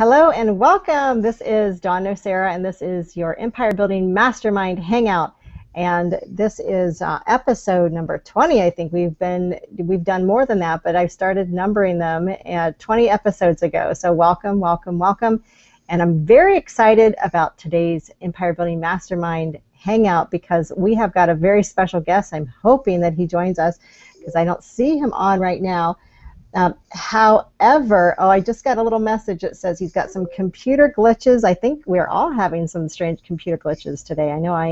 Hello and welcome. This is Dawn Nocera, and this is your Empire Building Mastermind Hangout. And this is episode number 20. I think we've done more than that, but I started numbering them 20 episodes ago. So welcome, welcome, welcome. And I'm very excited about today's Empire Building Mastermind Hangout because we have got a very special guest. I'm hoping that he joins us because I don't see him on right now. However, I just got a little message that says he's got some computer glitches. I think we're all having some strange computer glitches today. I know I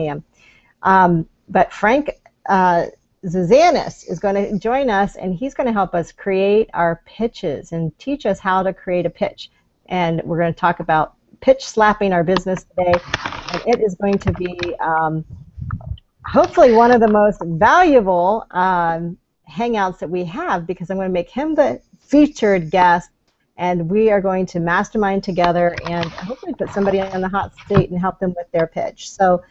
am. But Frank Zazanis is going to join us, and he's going to help us create our pitches and teach us how to create a pitch. And we're going to talk about pitch slapping our business today. And it is going to be hopefully one of the most valuable hangouts that we have, because I'm going to make him the featured guest, and we are going to mastermind together and hopefully put somebody on the hot seat and help them with their pitch. So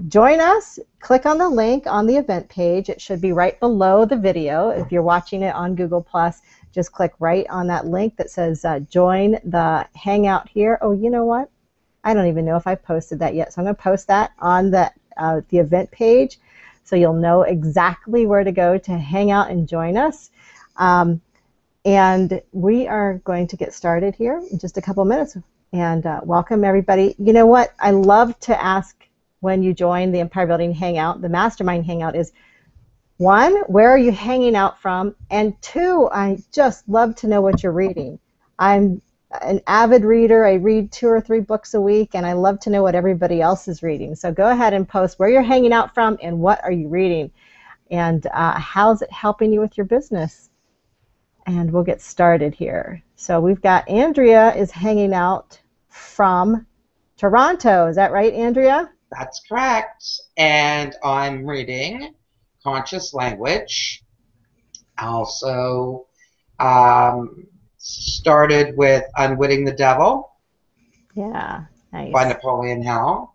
join us. Click on the link on the event page. It should be right below the video. If you're watching it on Google+, just click right on that link that says join the hangout here. Oh, you know what? I don't even know if I've posted that yet, so I'm going to post that on the event page, so you'll know exactly where to go to hang out and join us. And we are going to get started here in just a couple minutes. And welcome, everybody. You know what? I love to ask when you join the Empire Building Hangout, the Mastermind Hangout, is one, where are you hanging out from? And two, I just love to know what you're reading. I'm an avid reader. I read 2 or 3 books a week, and I love to know what everybody else is reading. So go ahead and post where you're hanging out from and what are you reading, and how's it helping you with your business. And we'll get started here. So we've got Andrea is hanging out from Toronto. Is that right, Andrea? That's correct. And I'm reading Conscious Language. Also started with Unwitting the Devil. Yeah, nice. By Napoleon Hill.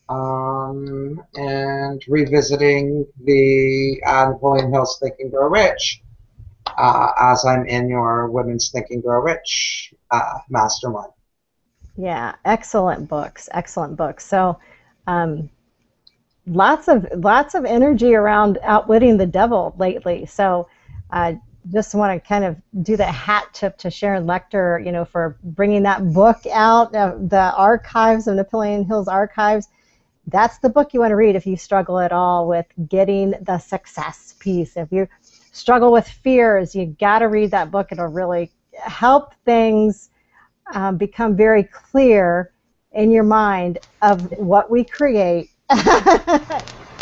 And revisiting the Napoleon Hill's Think and Grow Rich as I'm in your Women's Think and Grow Rich mastermind. Yeah, excellent books, excellent books. So lots of energy around outwitting the devil lately. So just want to kind of do that hat tip to Sharon Lechter, you know, for bringing that book out, the archives of Napoleon Hill's archives. That's the book you want to read if you struggle at all with getting the success piece. If you struggle with fears, you got to read that book. It'll really help things become very clear in your mind of what we create,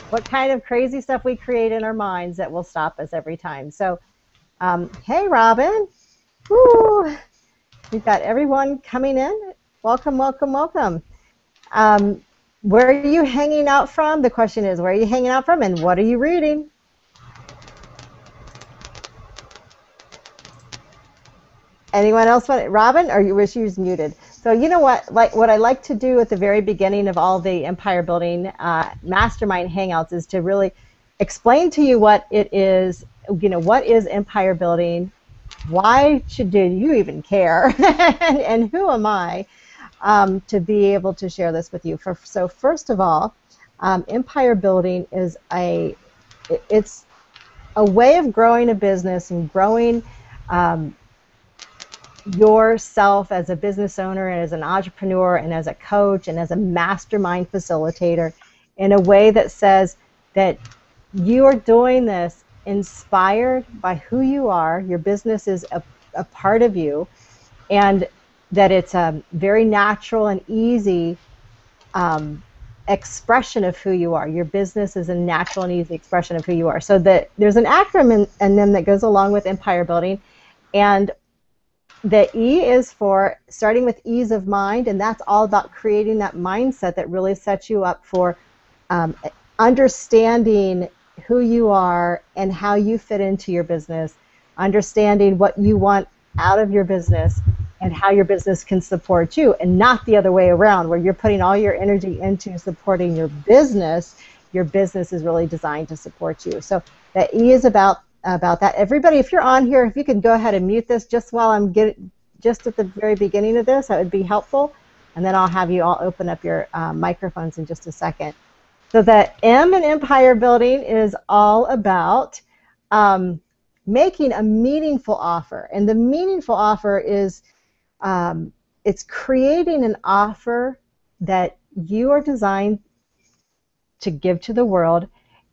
what kind of crazy stuff we create in our minds that will stop us every time. So hey, Robin. Woo. We've got everyone coming in. Welcome, welcome, welcome. Where are you hanging out from? The question is, where are you hanging out from and what are you reading? Anyone else want it? Robin, or she's muted? So you know what? Like what I like to do at the very beginning of all the Empire Building Mastermind Hangouts is to really explain to you what it is. You know, what is empire building? Why should you even care? and who am I to be able to share this with you? So first of all, empire building is it's a way of growing a business and growing yourself as a business owner and as an entrepreneur and as a coach and as a mastermind facilitator in a way that says that you are doing this inspired by who you are, your business is a part of you, and that it's a very natural and easy expression of who you are. Your business is a natural and easy expression of who you are. So that there's an acronym and then that goes along with empire building, and the E is for starting with ease of mind, and that's all about creating that mindset that really sets you up for understanding who you are and how you fit into your business, understanding what you want out of your business and how your business can support you, and not the other way around where you're putting all your energy into supporting your business. Your business is really designed to support you. So that E is about that. Everybody, if you're on here, if you could go ahead and mute this just while I'm just at the very beginning of this, that would be helpful. And then I'll have you all open up your microphones in just a second. So the M in empire building is all about making a meaningful offer. And the meaningful offer is it's creating an offer that you are designed to give to the world,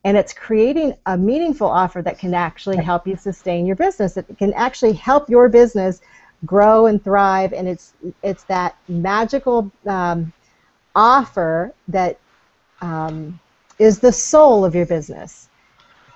and it's creating a meaningful offer that can actually help you sustain your business. It can actually help your business grow and thrive, and it's that magical offer that is the soul of your business.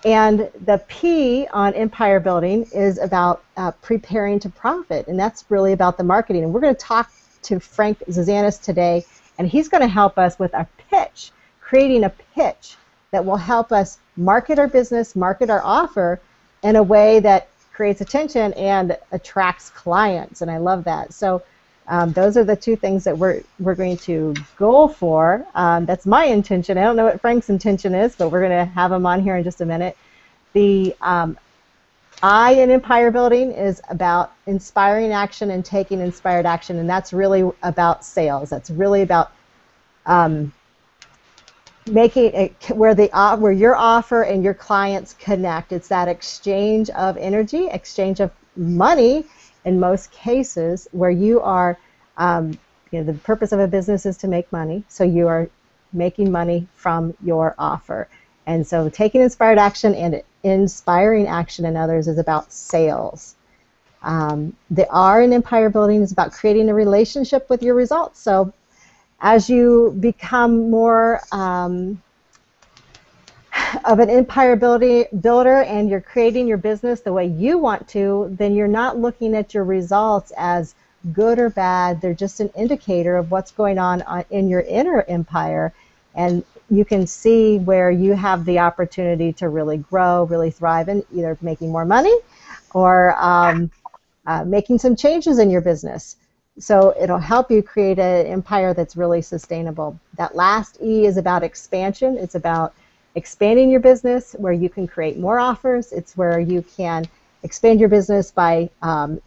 And the P on empire building is about preparing to profit, and that's really about the marketing. And we're going to talk to Frank Zazanis today, and he's going to help us with a pitch, creating a pitch that will help us market our business, market our offer in a way that creates attention and attracts clients. And I love that. So those are the two things that we're going to go for. That's my intention. I don't know what Frank's intention is, but we're going to have him on here in just a minute. The I in empire building is about inspiring action and taking inspired action, and that's really about sales. That's really about making it where your offer and your clients connect. It's that exchange of energy, exchange of money in most cases, where you are, the purpose of a business is to make money, so you are making money from your offer. And so taking inspired action and inspiring action in others is about sales. The R in empire building is about creating a relationship with your results. So as you become more of an empire builder and you're creating your business the way you want to, then you're not looking at your results as good or bad. They're just an indicator of what's going on in your inner empire, and you can see where you have the opportunity to really grow, really thrive, in either making more money or making some changes in your business. So it'll help you create an empire that's really sustainable. That last E is about expansion. It's about expanding your business where you can create more offers. It's where you can expand your business by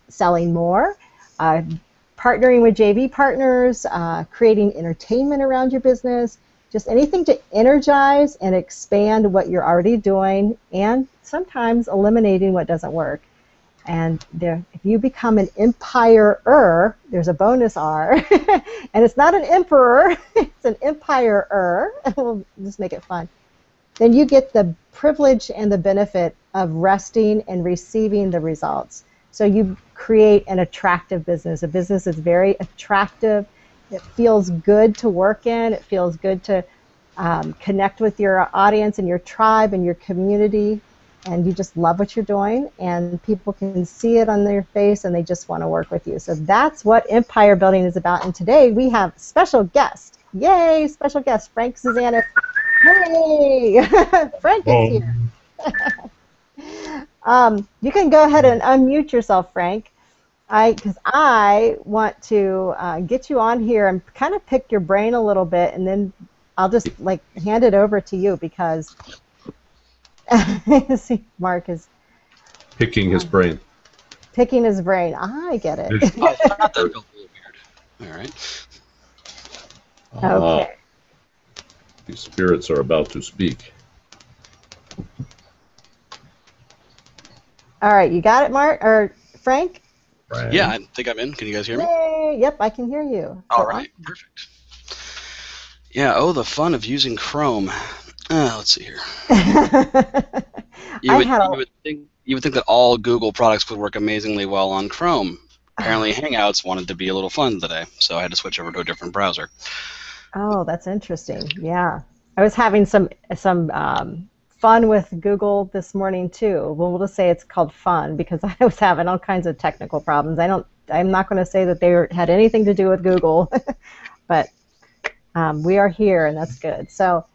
selling more, partnering with JV partners, creating entertainment around your business, just anything to energize and expand what you're already doing, and sometimes eliminating what doesn't work. And if you become an empirer, there's a bonus R, and it's not an emperor, it's an empirer. We'll just make it fun. Then you get the privilege and the benefit of resting and receiving the results. So you create an attractive business. A business is very attractive. It feels good to work in. It feels good to connect with your audience and your tribe and your community. And you just love what you're doing, and people can see it on their face, and they just want to work with you. So that's what empire building is about. And today we have special guest. Yay, special guest, Frank Zazanis. Hey, Frank is here. You can go ahead and unmute yourself, Frank, because I want to get you on here and kind of pick your brain a little bit, and then I'll just hand it over to you because. See, Mark is picking his brain. Picking his brain. I get it. Oh, that felt a little weird. All right. Okay. These spirits are about to speak. All right, you got it, Mark or Frank? Frank. Yeah, I think I'm in. Can you guys hear me? Yay. Yep, I can hear you. All right, perfect. Yeah. Oh, the fun of using Chrome. Let's see here. You would think that all Google products would work amazingly well on Chrome. Apparently, Hangouts wanted to be a little fun today, so I had to switch over to a different browser. Oh, that's interesting. Yeah, I was having some fun with Google this morning too. Well, we'll just say it's called fun because I was having all kinds of technical problems. I'm not going to say that they had anything to do with Google, but we are here, and that's good. So.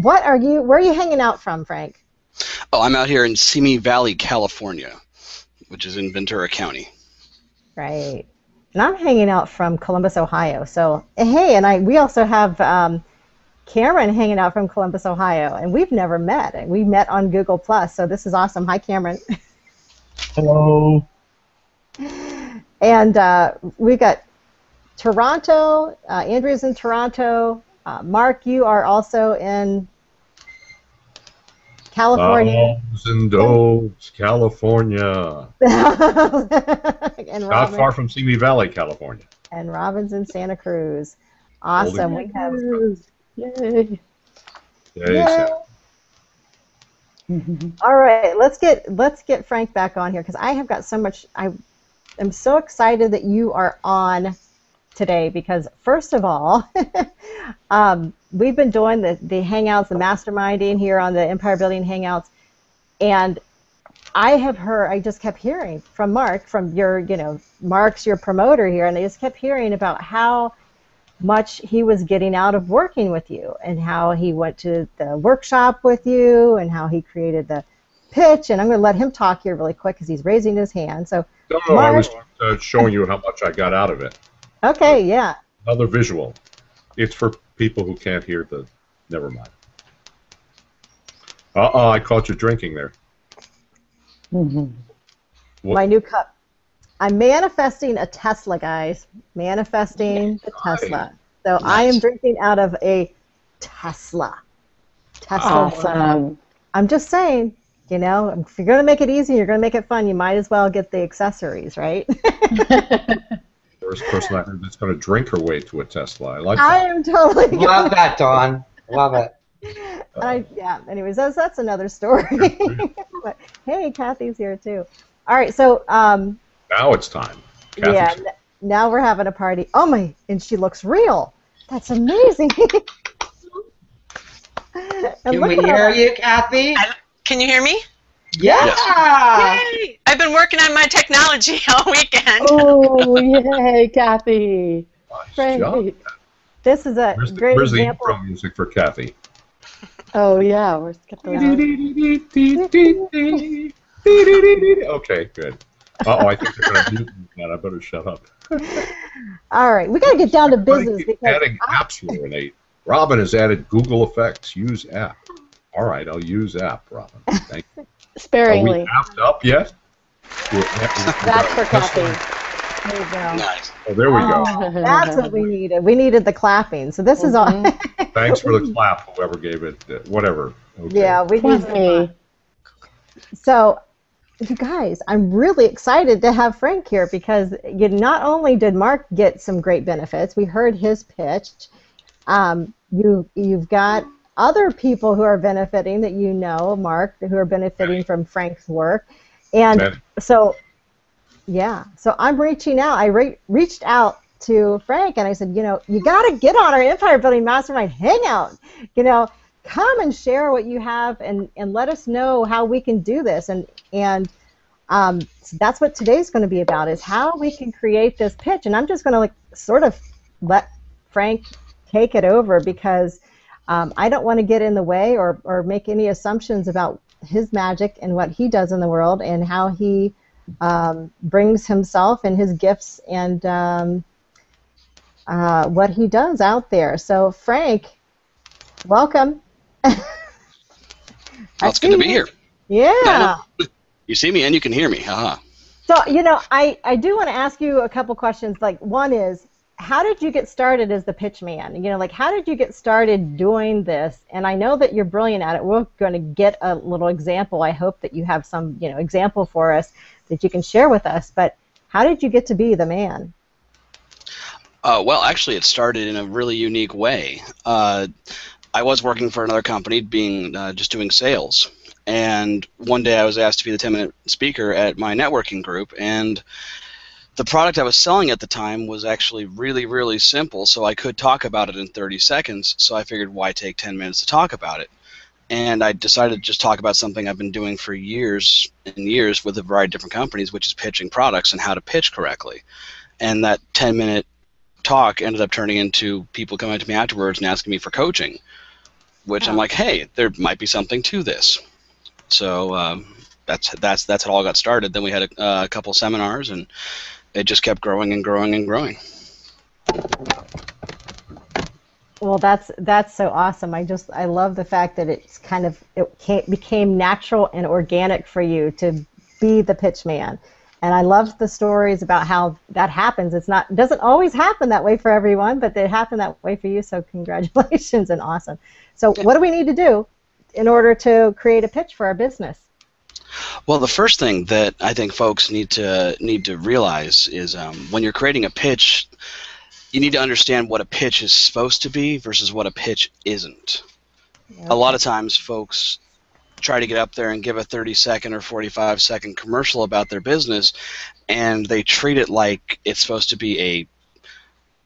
Where are you hanging out from, Frank? Oh, I'm out here in Simi Valley, California, which is in Ventura County. Right. And I'm hanging out from Columbus, Ohio. So, hey, and we also have Cameron hanging out from Columbus, Ohio, and we've never met. We met on Google+, so this is awesome. Hi, Cameron. Hello. And we got Toronto. Andrea's in Toronto. Mark, you are also in California. Thousand Oaks, California. And Not Robin, far from Simi Valley, California. and Robin's in Santa Cruz. Awesome. We have. Yay. Yay, Sam. All right, let's get Frank back on here because I have got so much. I am so excited that you are on today because first of all, we've been doing the hangouts, the masterminding here on the Empire Building Hangouts, and I just kept hearing from Mark, from your, Mark's your promoter here, and I just kept hearing about how much he was getting out of working with you and how he went to the workshop with you and how he created the pitch. And I'm going to let him talk here really quick because he's raising his hand. So, No, Mark, I was showing you how much I got out of it. Okay, yeah. Another visual. It's for people who can't hear the... Never mind. I caught you drinking there. My new cup. I'm manifesting a Tesla, guys. Manifesting the Tesla. So I am drinking out of a Tesla. Awesome. I'm just saying, if you're going to make it easy, you're going to make it fun, you might as well get the accessories, right? First person I heard that's going to drink her way to a Tesla. I like I that. am totally Love that, Dawn. Love it. Anyways, that's another story. But, hey, Kathy's here too. All right, so Now it's time. Kathy's here. now we're having a party. Oh my, and she looks real. That's amazing. Can we hear you, Kathy? Can you hear me? Yeah. Yay! I've been working on my technology all weekend. Oh, yay, Kathy. Nice job. Great. This is a great Where's the example. intro music for Kathy? Oh, yeah, we're skipping. Okay, good. Uh-oh, I think they're going to mute me now. I better shut up. All right, we got to get down to business Keep because adding apps here, Nate. Robin has added Google Effects. Use app. All right, I'll use app, Robin. Thank you. Are we Sparingly. apped up yet? That's for Kathy. there you go. Nice. Oh, there we go. That's what we needed. We needed the clapping. So this is all. Thanks for the clap, whoever gave it. Whatever. Okay. Yeah, we need With me. So, you guys, I'm really excited to have Frank here because not only did Mark get some great benefits, we heard his pitch. You've got other people who are benefiting that Mark, who are benefiting from Frank's work, and so I'm reaching out. I reached out to Frank and I said, you got to get on our Empire Building Mastermind Hangout. Come and share what you have and let us know how we can do this. And so that's what today's going to be about, is how we can create this pitch. And I'm just going to sort of let Frank take it over because I don't want to get in the way or make any assumptions about his magic and what he does in the world and how he brings himself and his gifts and what he does out there. So Frank, welcome. Well, it's good to be here. Yeah. You see me and you can hear me. Haha. So, I do want to ask you a couple questions. One is, how did you get started as the pitch man? How did you get started doing this? And I know that you're brilliant at it. We're going to get a little example. I hope that you have some, example for us that you can share with us. But how did you get to be the man? Well, actually, it started in a really unique way. I was working for another company, just doing sales. And one day I was asked to be the 10-minute speaker at my networking group, and the product I was selling at the time was actually really, really simple, so I could talk about it in 30 seconds, so I figured why take 10 minutes to talk about it. And I decided to just talk about something I've been doing for years and years with a variety of different companies, which is pitching products and how to pitch correctly. And that 10-minute talk ended up turning into people coming to me afterwards and asking me for coaching, which I'm like, hey, there might be something to this. So that's how it all got started. Then we had a couple seminars, and it just kept growing and growing and growing. Well, that's so awesome. I love the fact that it became natural and organic for you to be the pitch man. And I love the stories about how that happens. It doesn't always happen that way for everyone, but they happen that way for you. So congratulations and awesome. So what do we need to do in order to create a pitch for our business? Well, the first thing that I think folks need to realize is when you're creating a pitch, you need to understand what a pitch is supposed to be versus what a pitch isn't. Okay. A lot of times folks try to get up there and give a 30-second or 45-second commercial about their business, and they treat it like it's supposed to be a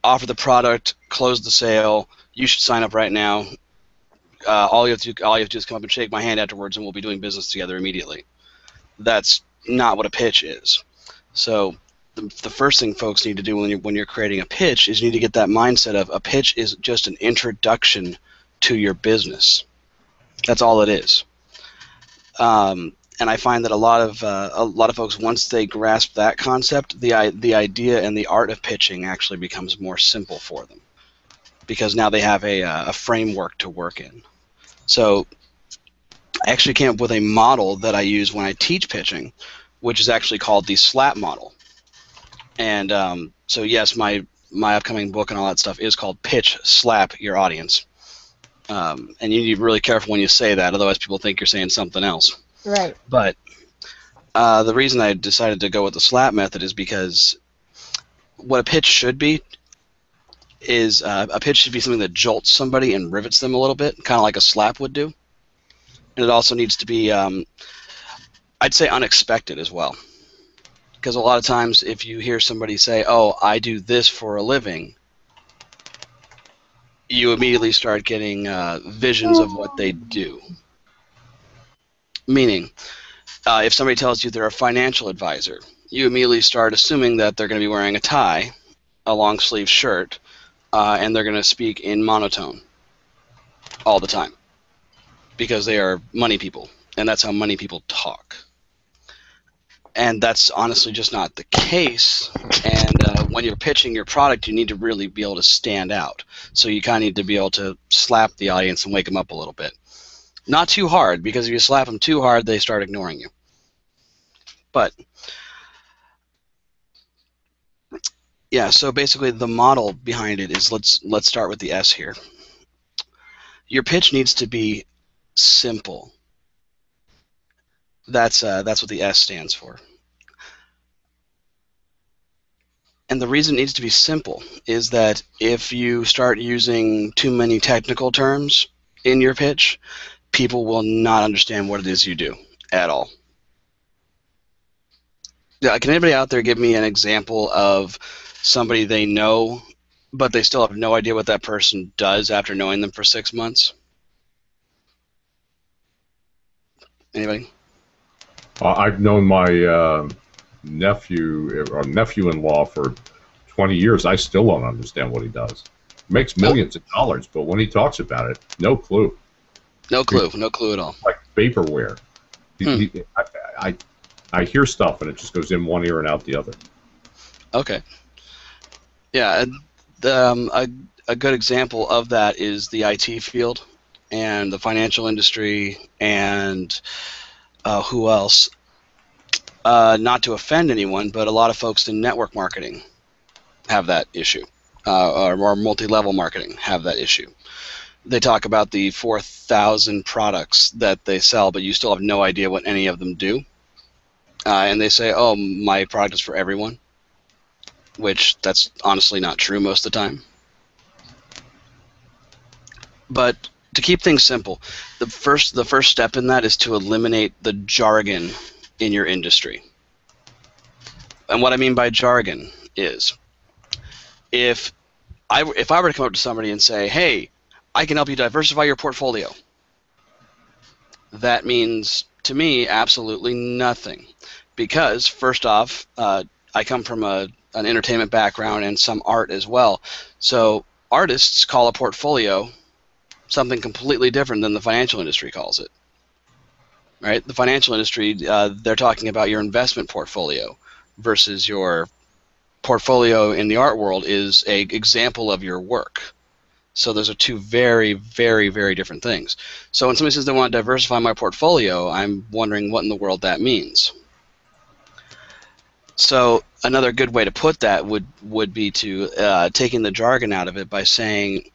offer the product, close the sale, you should sign up right now. All you have to do is come up and shake my hand afterwards, and we'll be doing business together immediately. That's not what a pitch is. So the first thing folks need to do when you're creating a pitch is you need to get that mindset of a pitch is just an introduction to your business. That's all it is. And I find that a lot of folks, once they grasp that concept, the idea and the art of pitching actually becomes more simple for them, because now they have a framework to work in. So I actually came up with a model that I use when I teach pitching, which is actually called the SLAP model. And so yes, my upcoming book and all that stuff is called Pitch Slap Your Audience. And you need to be really careful when you say that, otherwise people think you're saying something else. Right. But the reason I decided to go with the SLAP method is because what a pitch should be is a pitch should be something that jolts somebody and rivets them a little bit, kind of like a slap would do. And it also needs to be, I'd say, unexpected as well. Because a lot of times if you hear somebody say, oh, I do this for a living, you immediately start getting visions of what they do. Meaning, if somebody tells you they're a financial advisor, you immediately start assuming that they're going to be wearing a tie, a long-sleeve shirt, and they're going to speak in monotone all the time, because they are money people, and that's how money people talk. And that's honestly just not the case. And when you're pitching your product, you need to really be able to stand out. So you kind of need to be able to slap the audience and wake them up a little bit. Not too hard, because if you slap them too hard, they start ignoring you. But yeah, so basically the model behind it is, let's start with the S here. Your pitch needs to be simple. That's what the S stands for. And the reason it needs to be simple is that if you start using too many technical terms in your pitch, people will not understand what it is you do at all. Can anybody out there give me an example of somebody they know, but they still have no idea what that person does after knowing them for 6 months? Anybody? I've known my nephew-in-law for 20 years. I still don't understand what he does. He makes millions of dollars, but when he talks about it, no clue. No clue at all. Like vaporware. I hear stuff and it just goes in one ear and out the other. Okay. Yeah, a good example of that is the IT field and the financial industry and who else? Not to offend anyone, but a lot of folks in network marketing have that issue, or multi-level marketing have that issue. They talk about the 4,000 products that they sell, but you still have no idea what any of them do. And they say, oh, my product is for everyone, which that's honestly not true most of the time. But to keep things simple, the first step in that is to eliminate the jargon in your industry. And what I mean by jargon is, if I were to come up to somebody and say, hey, I can help you diversify your portfolio, that means to me absolutely nothing. Because first off, I come from an entertainment background and some art as well. So artists call a portfolio something completely different than the financial industry calls it. Right? The financial industry, they're talking about your investment portfolio, versus your portfolio in the art world is an example of your work. So those are two very, very, very different things. So when somebody says they want to diversify my portfolio, I'm wondering what in the world that means. So another good way to put that would be to taking the jargon out of it by saying,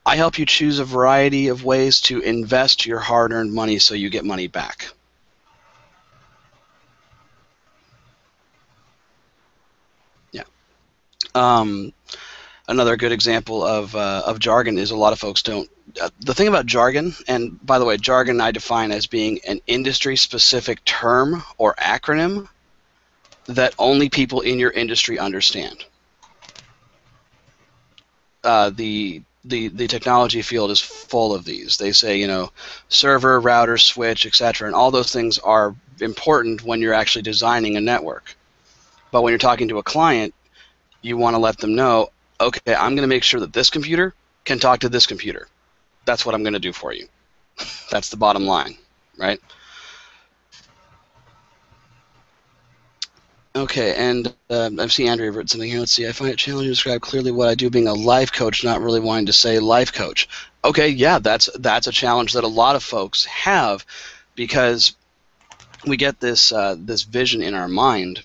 I help you choose a variety of ways to invest your hard-earned money so you get money back. Yeah. Another good example of jargon is a lot of folks don't. The thing about jargon, and by the way, jargon I define as being an industry-specific term or acronym that only people in your industry understand. The technology field is full of these. They say, you know, server, router, switch, etc., and all those things are important when you're actually designing a network. But when you're talking to a client, you want to let them know, okay, I'm going to make sure that this computer can talk to this computer. That's what I'm going to do for you. That's the bottom line, right? Okay, and I've seen Andrea wrote something here. Let's see. I find it challenging to describe clearly what I do being a life coach, not really wanting to say life coach. Okay, yeah, that's a challenge that a lot of folks have, because we get this this vision in our mind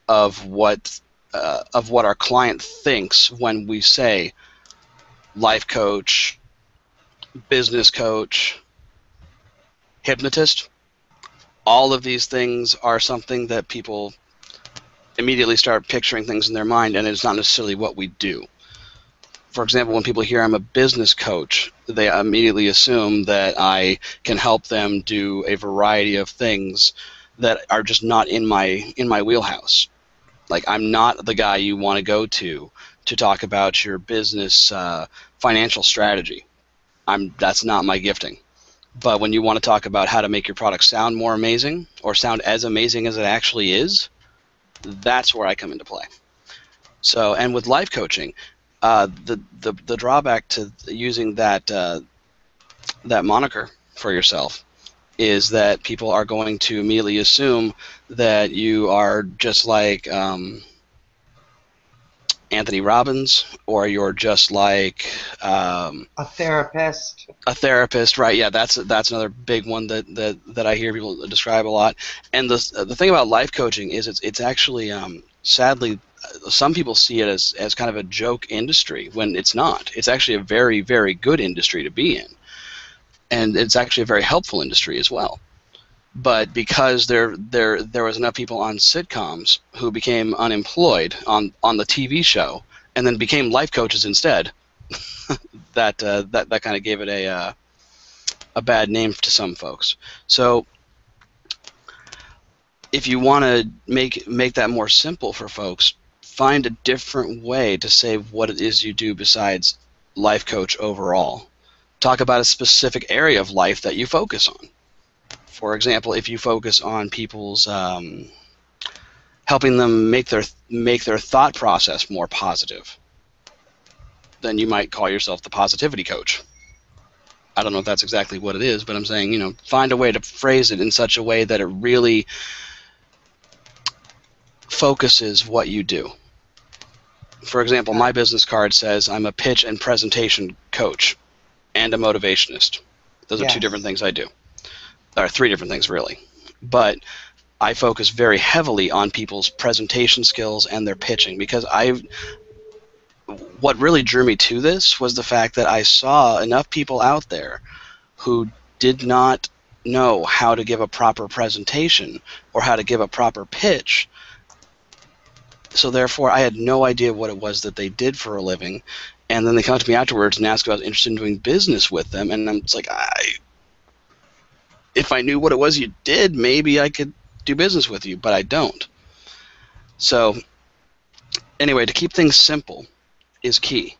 of what our client thinks when we say life coach, business coach, hypnotist. All of these things are something that people immediately start picturing things in their mind, and it's not necessarily what we do. For example, when people hear I'm a business coach, they immediately assume that I can help them do a variety of things that are just not in my wheelhouse. Like, I'm not the guy you want to go to talk about your business financial strategy. That's not my gifting. But when you want to talk about how to make your product sound more amazing, or sound as amazing as it actually is, that's where I come into play. So, and with life coaching, the drawback to using that that moniker for yourself is that people are going to immediately assume that you are just like Anthony Robbins, or you're just like A therapist. a therapist, right? Yeah, that's another big one that I hear people describe a lot. And the thing about life coaching is it's actually sadly, some people see it as kind of a joke industry when it's not. It's actually a very, very good industry to be in, and it's actually a very helpful industry as well. But because there was enough people on sitcoms who became unemployed on the TV show and then became life coaches instead, that kind of gave it a bad name to some folks. So if you want to make that more simple for folks, find a different way to say what it is you do besides life coach overall. Talk about a specific area of life that you focus on. For example, if you focus on people's helping them make their thought process more positive, then you might call yourself the positivity coach. I don't know if that's exactly what it is, but I'm saying, you know, find a way to phrase it in such a way that it really focuses what you do. For example, my business card says I'm a pitch and presentation coach and a motivationist. Those are two different things I do. There are three different things, really. But I focus very heavily on people's presentation skills and their pitching, because what really drew me to this was the fact that I saw enough people out there who did not know how to give a proper presentation or how to give a proper pitch. So therefore, I had no idea what it was that they did for a living. And then they come to me afterwards and ask if I was interested in doing business with them. And I'm just like, if I knew what it was you did, maybe I could do business with you, but I don't. So anyway, to keep things simple is key.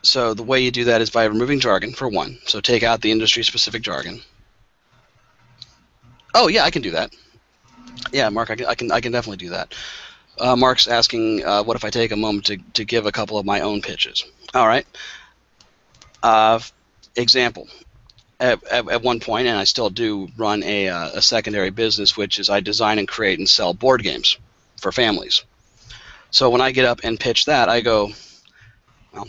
So the way you do that is by removing jargon, for one. So take out the industry-specific jargon. Oh yeah, I can do that. Yeah, Mark, I can definitely do that. Mark's asking, what if I take a moment to give a couple of my own pitches? All right. Example. At one point, and I still do run a secondary business, which is I design and create and sell board games for families. So when I get up and pitch that, I go, well,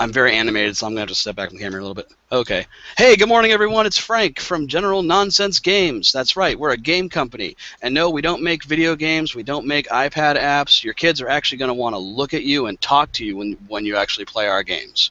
I'm very animated, so I'm going to have to step back from the camera a little bit. Okay. Hey, good morning, everyone. It's Frank from General Nonsense Games. That's right. We're a game company. And no, we don't make video games. We don't make iPad apps. Your kids are actually going to want to look at you and talk to you when you actually play our games.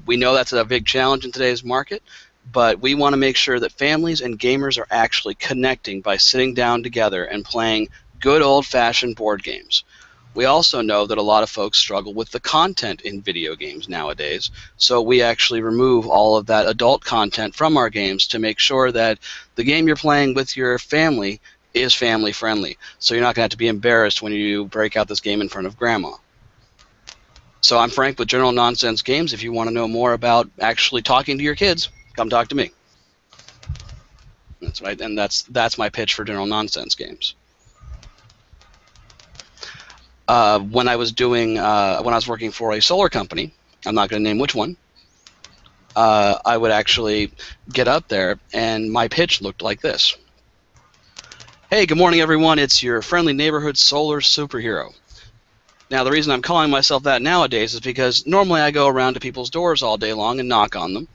We know that's a big challenge in today's market, but we want to make sure that families and gamers are actually connecting by sitting down together and playing good old-fashioned board games. We also know that a lot of folks struggle with the content in video games nowadays, so we actually remove all of that adult content from our games to make sure that the game you're playing with your family is family friendly, so you're not going to have to be embarrassed when you break out this game in front of grandma. So I'm Frank with General Nonsense Games. If you want to know more about actually talking to your kids, come talk to me. That's right, and that's my pitch for General Nonsense Games. When I was working for a solar company, I'm not going to name which one, I would actually get up there and my pitch looked like this. Hey, good morning, everyone. It's your friendly neighborhood solar superhero. Now, the reason I'm calling myself that nowadays is because normally I go around to people's doors all day long and knock on them.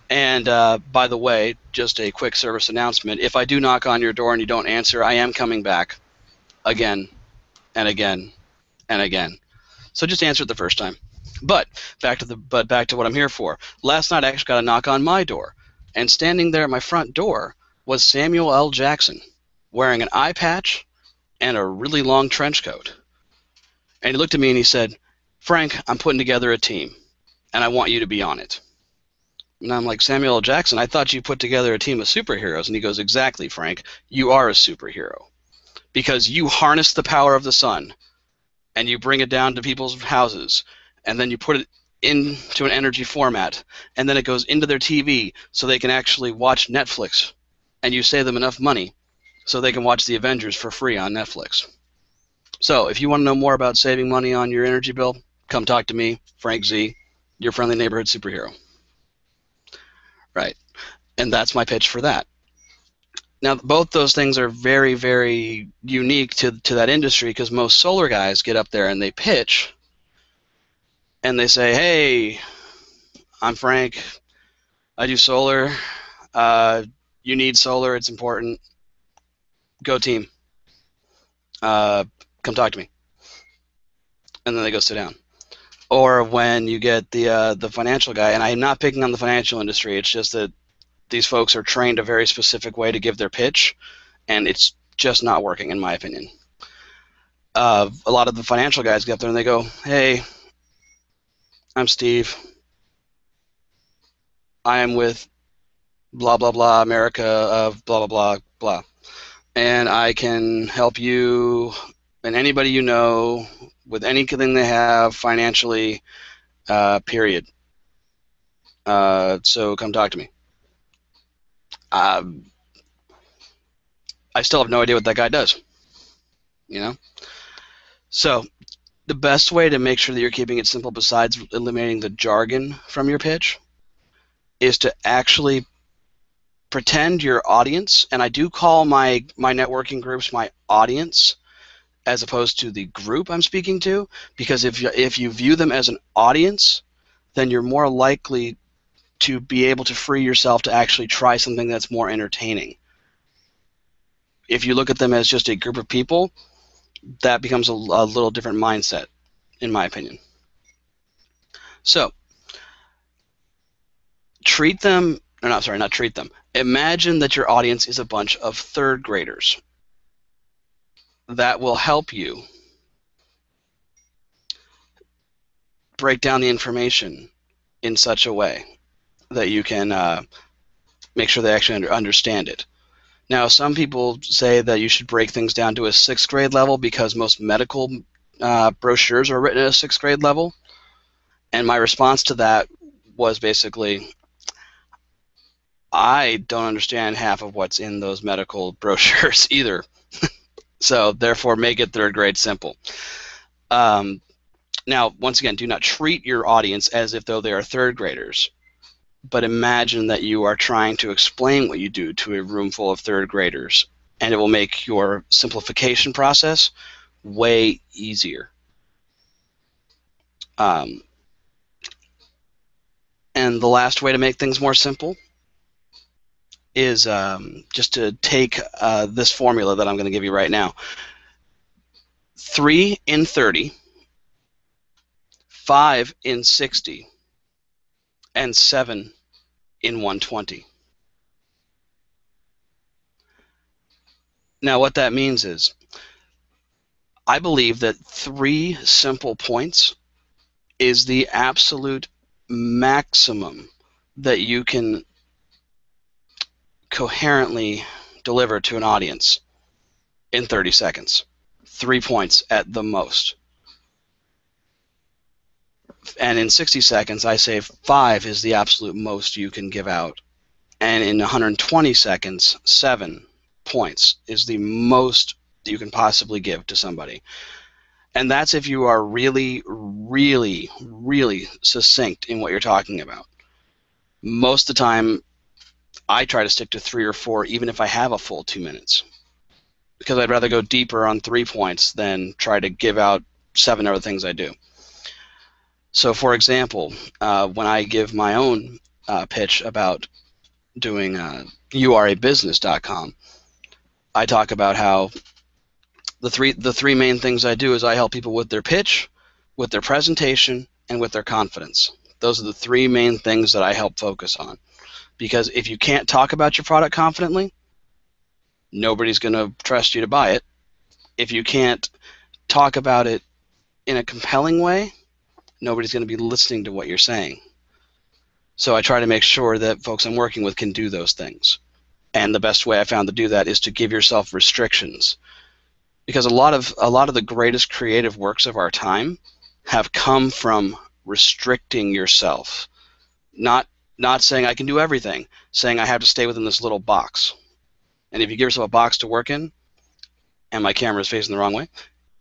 And by the way, just a quick service announcement, if I do knock on your door and you don't answer, I am coming back again and again and again. So just answer it the first time. But back to what I'm here for. Last night I actually got a knock on my door, and standing there at my front door was Samuel L. Jackson wearing an eye patch and a really long trench coat. And he looked at me and he said, "Frank, I'm putting together a team, and I want you to be on it." And I'm like, "Samuel L. Jackson, I thought you put together a team of superheroes." And he goes, "Exactly, Frank. You are a superhero because you harness the power of the sun and you bring it down to people's houses, and then you put it into an energy format, and then it goes into their TV so they can actually watch Netflix, and you save them enough money so they can watch the Avengers for free on Netflix. So if you want to know more about saving money on your energy bill, come talk to me, Frank Z, your friendly neighborhood superhero." Right. And that's my pitch for that. Now, both those things are very, very unique to that industry, because most solar guys get up there and they pitch and they say, "Hey, I'm Frank. I do solar. You need solar. It's important. Go team. Come talk to me." And then they go sit down. Or when you get the financial guy, and I'm not picking on the financial industry, it's just that these folks are trained a very specific way to give their pitch, and it's just not working, in my opinion. A lot of the financial guys get up there and they go, "Hey, I'm Steve. I am with blah, blah, blah, America of blah, blah, blah, blah. And I can help you and anybody you know with anything they have financially, period. So come talk to me." I still have no idea what that guy does, you know? So the best way to make sure that you're keeping it simple, besides eliminating the jargon from your pitch, is to actually pretend your audience, and I do call my networking groups my audience as opposed to the group I'm speaking to, because if you view them as an audience, then you're more likely to be able to free yourself to actually try something that's more entertaining. If you look at them as just a group of people, that becomes a little different mindset, in my opinion. So treat them, or not, sorry, not treat them. Imagine that your audience is a bunch of third graders. That will help you break down the information in such a way that you can make sure they actually understand it. Now, some people say that you should break things down to a 6th grade level because most medical brochures are written at a 6th grade level. And my response to that was basically, I don't understand half of what's in those medical brochures either. So therefore, make it 3rd grade simple. Now, once again, do not treat your audience as if though they are 3rd graders, but imagine that you are trying to explain what you do to a room full of 3rd graders, and it will make your simplification process way easier. And the last way to make things more simple is just to take this formula that I'm going to give you right now. 3 in 30, 5 in 60, and 7 in 120. Now what that means is I believe that 3 simple points is the absolute maximum that you can coherently deliver to an audience in 30 seconds. 3 points at the most. And in 60 seconds, I say 5 is the absolute most you can give out. And in 120 seconds, 7 points is the most that you can possibly give to somebody. And that's if you are really, really, really succinct in what you're talking about. Most of the time, I try to stick to 3 or 4, even if I have a full 2 minutes. Because I'd rather go deeper on 3 points than try to give out 7 other things I do. So, for example, when I give my own pitch about doing yourabusiness.com, I talk about how the three main things I do is I help people with their pitch, with their presentation, and with their confidence. Those are the 3 main things that I help focus on. Because if you can't talk about your product confidently, nobody's going to trust you to buy it. If you can't talk about it in a compelling way, nobody's going to be listening to what you're saying. So I try to make sure that folks I'm working with can do those things. And the best way I found to do that is to give yourself restrictions. Because a lot of the greatest creative works of our time have come from restricting yourself. Not saying I can do everything, saying I have to stay within this little box. And if you give yourself a box to work in, and my camera is facing the wrong way,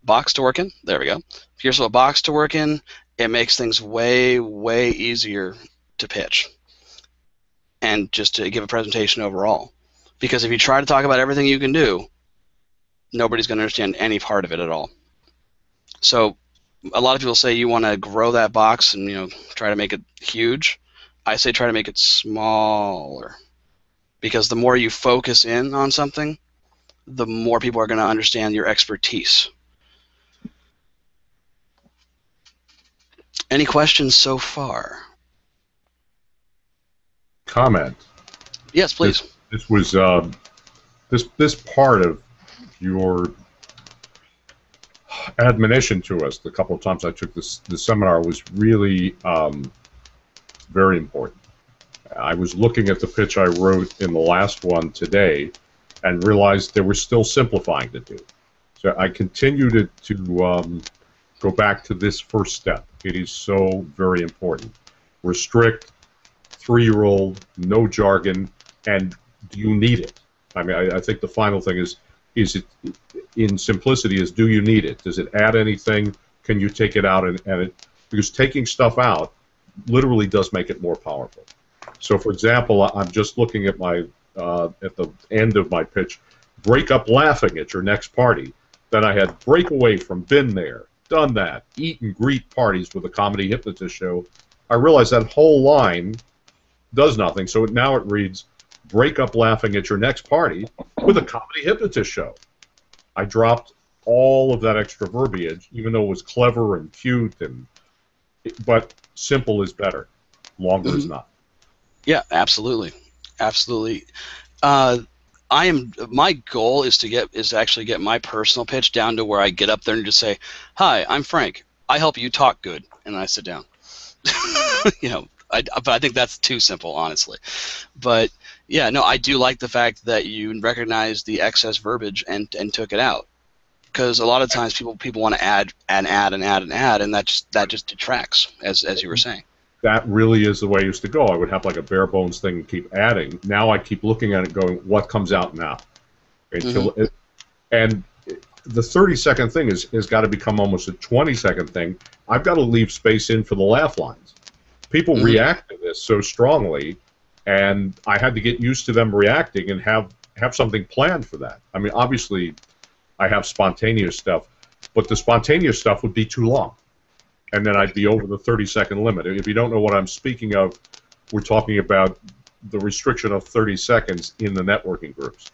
box to work in, there we go. If you give yourself a box to work in, it makes things way, way easier to pitch and just to give a presentation overall. Because if you try to talk about everything you can do, nobody's going to understand any part of it at all. So a lot of people say you want to grow that box and try to make it huge. I say try to make it smaller. Because the more you focus in on something, the more people are going to understand your expertise. Any questions so far? Comment. Yes, please. This was this part of your admonition to us the couple of times I took the seminar was really very important. I was looking at the pitch I wrote in the last one today and realized there was still simplifying to do. So I continue to go back to this first step. It is so very important. Restrict, 3-year-old, no jargon, and do you need it? I mean, I think the final thing is it, in simplicity, is do you need it? Does it add anything? Can you take it out? Because taking stuff out literally does make it more powerful. So, for example, I'm just looking at my at the end of my pitch, break up laughing at your next party. Then I had break away from been there, done that, eat and greet parties with a comedy hypnotist show. I realized that whole line does nothing, so now it reads, break up laughing at your next party with a comedy hypnotist show. I dropped all of that extra verbiage, even though it was clever and cute, but simple is better. Longer is not. Yeah, absolutely, absolutely. My goal is to actually get my personal pitch down to where I get up there and just say, "Hi, I'm Frank. I help you talk good," and I sit down. But I think that's too simple, honestly. But yeah, no, I do like the fact that you recognized the excess verbiage and took it out, because a lot of times people want to add and add and add and add, and that just detracts, as you were saying. That really is the way it used to go. I would have like a bare bones thing and keep adding. Now I keep looking at it going, what comes out now? And the 30-second thing has got to become almost a 20-second thing. I've got to leave space in for the laugh lines. People react to this so strongly, and I had to get used to them reacting and have something planned for that. I mean, obviously, I have spontaneous stuff, but the spontaneous stuff would be too long. And then I'd be over the 30-second limit. If you don't know what I'm speaking of, we're talking about the restriction of 30 seconds in the networking groups.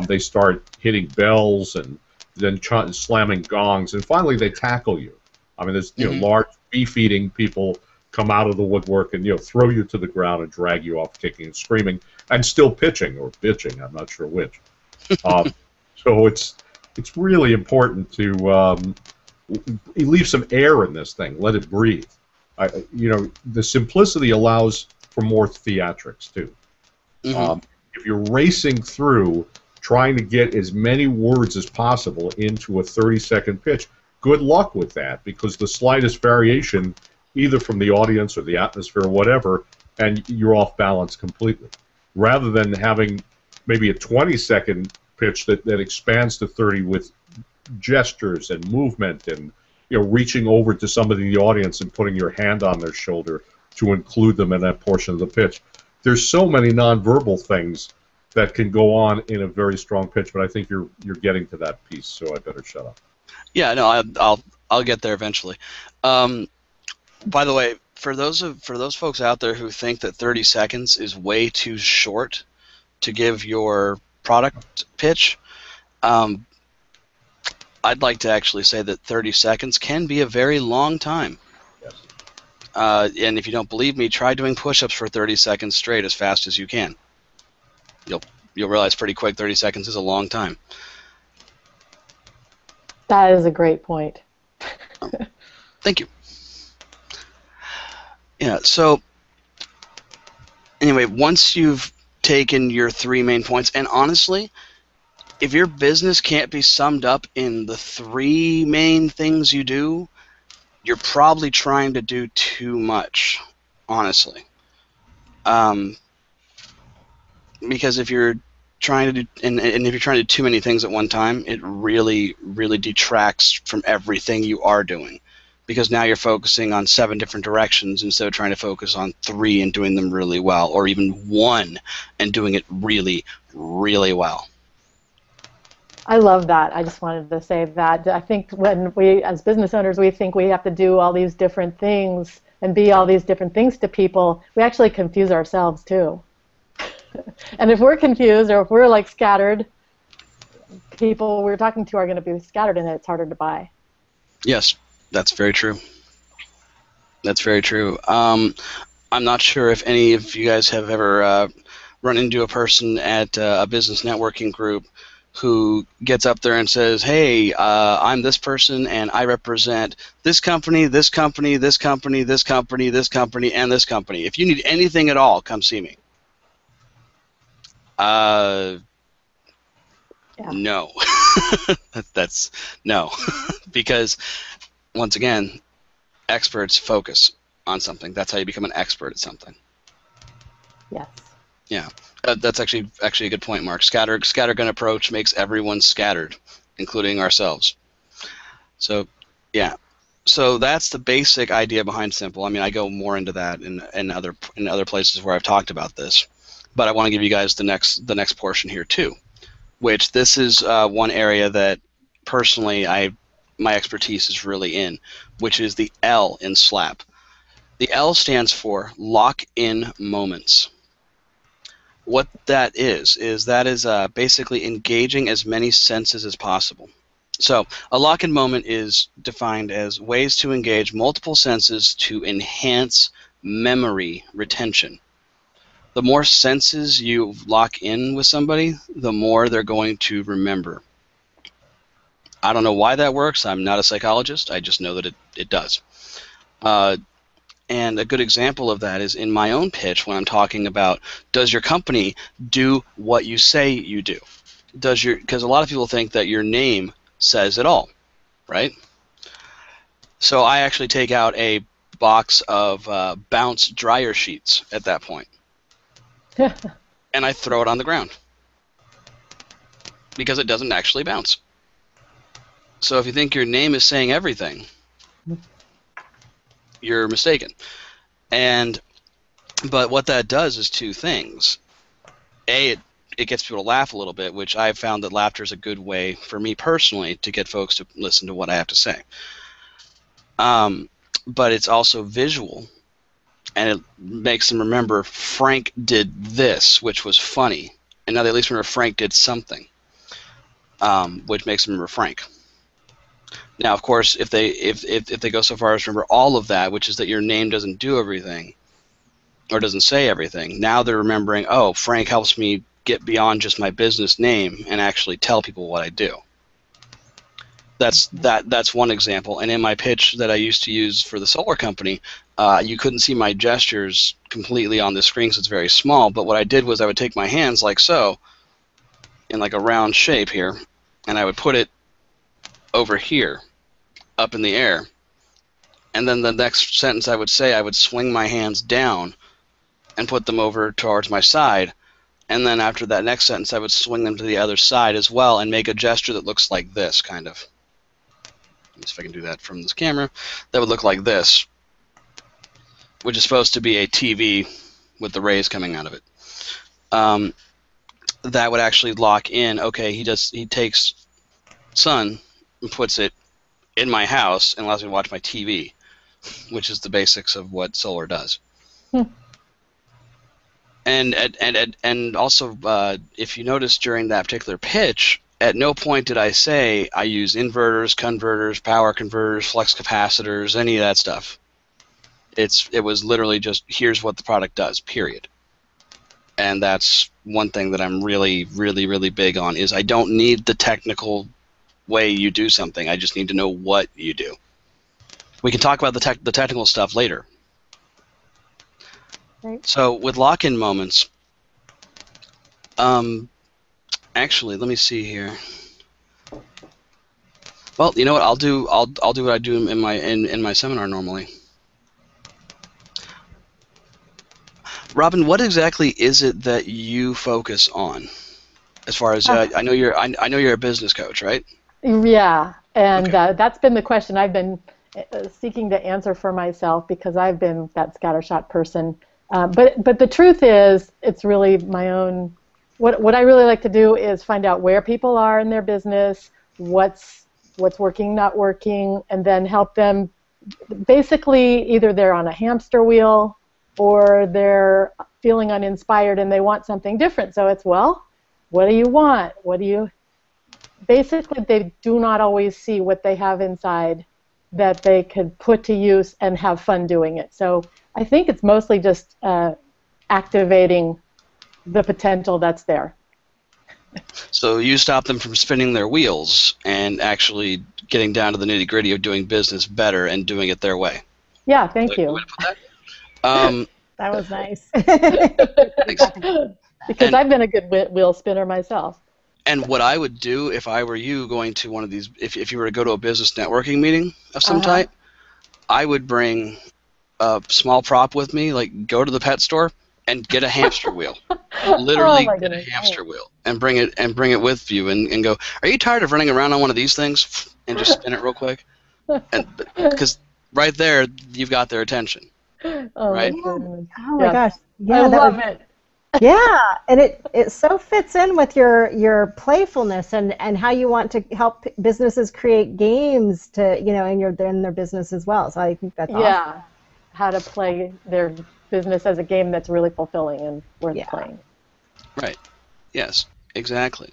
They start hitting bells and then slamming gongs, and finally they tackle you. I mean, there's large beef-eating people come out of the woodwork and throw you to the ground and drag you off, kicking and screaming, and still pitching or bitching. I'm not sure which. So it's really important to leave some air in this thing, let it breathe. The simplicity allows for more theatrics too. If you're racing through trying to get as many words as possible into a 30-second pitch, good luck with that, because the slightest variation, either from the audience or the atmosphere or whatever, and you're off balance completely. Rather than having maybe a 20-second pitch that expands to 30 with gestures and movement and reaching over to somebody in the audience and putting your hand on their shoulder to include them in that portion of the pitch. There's so many nonverbal things that can go on in a very strong pitch, but I think you're getting to that piece, so I better shut up. Yeah, no, I'll get there eventually. By the way, for those folks out there who think that 30 seconds is way too short to give your product pitch, I'd like to actually say that 30 seconds can be a very long time. Yes. And if you don't believe me, try doing push-ups for 30 seconds straight as fast as you can. You'll realize pretty quick 30 seconds is a long time. That is a great point. Thank you. Yeah, so anyway, once you've taken your 3 main points, and honestly, if your business can't be summed up in the 3 main things you do, you're probably trying to do too much, honestly. Because if you're trying to do, and if you're trying to do too many things at one time, it really, really detracts from everything you are doing. Because now you're focusing on 7 different directions instead of trying to focus on 3 and doing them really well, or even 1 and doing it really, really well. I love that. I just wanted to say that. I think when we, as business owners, we think we have to do all these different things and be all these different things to people, we actually confuse ourselves too. And if we're confused or if we're like scattered, people we're talking to are going to be scattered and it's harder to buy. Yes, that's very true. That's very true. I'm not sure if any of you guys have ever run into a person at a business networking group who gets up there and says, hey, I'm this person and I represent this company, this company, this company, this company, this company, and this company. If you need anything at all, come see me. Yeah. No. That's no. Because, once again, experts focus on something. That's how you become an expert at something. Yes. Yeah. That's actually a good point, Mark. Scattergun approach makes everyone scattered, including ourselves. So, yeah. So that's the basic idea behind Simple. I mean, I go more into that in other places where I've talked about this, but I want to give you guys the next portion here too, which this is one area that personally my expertise is really in, which is the L in SLAP. The L stands for lock-in moments. What that is basically engaging as many senses as possible. So a lock-in moment is defined as ways to engage multiple senses to enhance memory retention. The more senses you lock in with somebody, the more they're going to remember. I don't know why that works. I'm not a psychologist. I just know that it does. And a good example of that is in my own pitch when I'm talking about, does your company do what you say you do? Because a lot of people think that your name says it all, right? So I actually take out a box of bounce dryer sheets at that point. And I throw it on the ground. Because it doesn't actually bounce. So if you think your name is saying everything, you're mistaken. But what that does is 2 things. A, it gets people to laugh a little bit, which I've found that laughter is a good way for me personally to get folks to listen to what I have to say. But it's also visual. and it makes them remember Frank did this, which was funny, and now they at least remember Frank did something, which makes them remember Frank. Now, of course, if they go so far as to remember all of that, which is that your name doesn't do everything, or doesn't say everything, now they're remembering, oh, Frank helps me get beyond just my business name and actually tell people what I do. That's one example. And in my pitch that I used to use for the solar company, you couldn't see my gestures completely on the screen because it's very small, but what I did was I would take my hands like so, in like a round shape here, and I would put it over here, up in the air. And then the next sentence I would say, I would swing my hands down and put them over towards my side. And then after that next sentence, I would swing them to the other side as well and make a gesture that looks like this, kind of. Let me see if I can do that from this camera. That would look like this, which is supposed to be a TV with the rays coming out of it. That would actually lock in, okay, he takes sun and puts it in my house and allows me to watch my TV, which is the basics of what solar does. And also, if you notice during that particular pitch, at no point did I say I use inverters, converters, power converters, flux capacitors, any of that stuff. It was literally just, here's what the product does, period. And that's one thing that I'm really, really, really big on, is I don't need the technical way you do something. I just need to know what you do. We can talk about the technical stuff later. Right. So with lock-in moments, actually, let me see here. Well, you know what? I'll do what I do in my seminar normally. Robin, what exactly is it that you focus on? As far as I know you're a business coach, right? Yeah, and Okay. That's been the question I've been seeking to answer for myself, because I've been that scattershot person. But the truth is, it's really my own. What I really like to do is find out where people are in their business, what's working, not working, and then help them. Basically, either they're on a hamster wheel, or they're feeling uninspired and they want something different. So it's, well, what do you want? Basically, they do not always see what they have inside that they could put to use and have fun doing it. So I think it's mostly just activating the potential that's there. So you stop them from spinning their wheels and actually getting down to the nitty-gritty of doing business better and doing it their way. Yeah, thank you. That was nice. Because I've been a good wheel spinner myself. And what I would do if I were you going to one of these, if you were to go to a business networking meeting of some type, I would bring a small prop with me, like go to the pet store and get a hamster wheel. Literally get a hamster wheel and bring it with you and go, are you tired of running around on one of these things? And just spin it real quick. Because right there, you've got their attention. Oh, right? Oh my gosh. Yeah, I love it. Yeah, and it so fits in with your playfulness and how you want to help businesses create games to, in their business as well. So I think that's awesome. Yeah, how to play their business as a game that's really fulfilling and worth playing. Right. Yes. Exactly.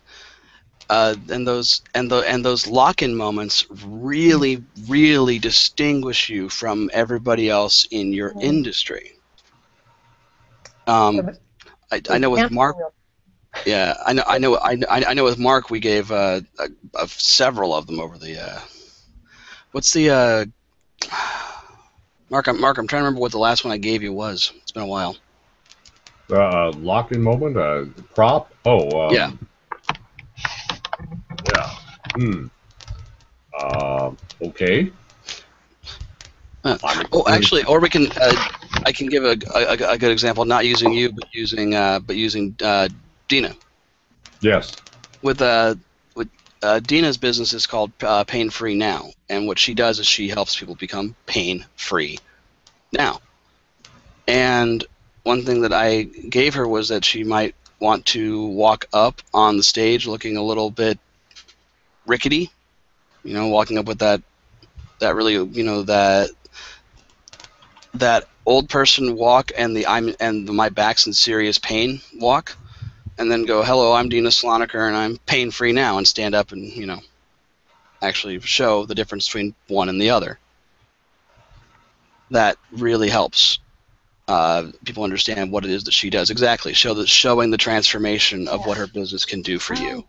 And those lock-in moments really, really distinguish you from everybody else in your industry. I know with Mark. Yeah, I know with Mark we gave several of them over the. What's the Mark? I'm trying to remember what the last one I gave you was. It's been a while. Lock-in moment, prop. Oh. Yeah. Yeah. Okay. Actually, or we can. I can give a good example, not using you, but using Dina. Yes. With Dina's business is called Pain Free Now, and what she does is she helps people become pain free now. And one thing that I gave her was that she might want to walk up on the stage looking a little bit rickety, walking up with that really, that that old person walk and the my back's in serious pain walk, and then go, hello, I'm Dina Slonaker and I'm pain free now, and stand up and actually show the difference between one and the other. That really helps people understand what it is that she does. Exactly, showing the transformation of what her business can do for you.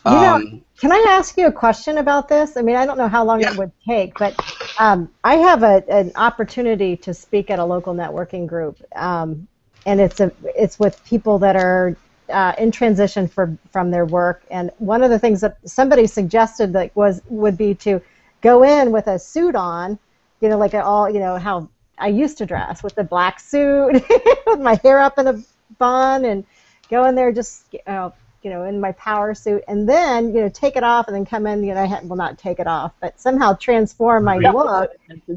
Can I ask you a question about this? I mean, I don't know how long it would take, but I have an opportunity to speak at a local networking group, and it's with people that are in transition from their work. And one of the things that somebody suggested would be to go in with a suit on, like how I used to dress, with the black suit, with my hair up in a bun, and go in there just in my power suit, and then take it off, and then come in. Not take it off, but somehow transform my look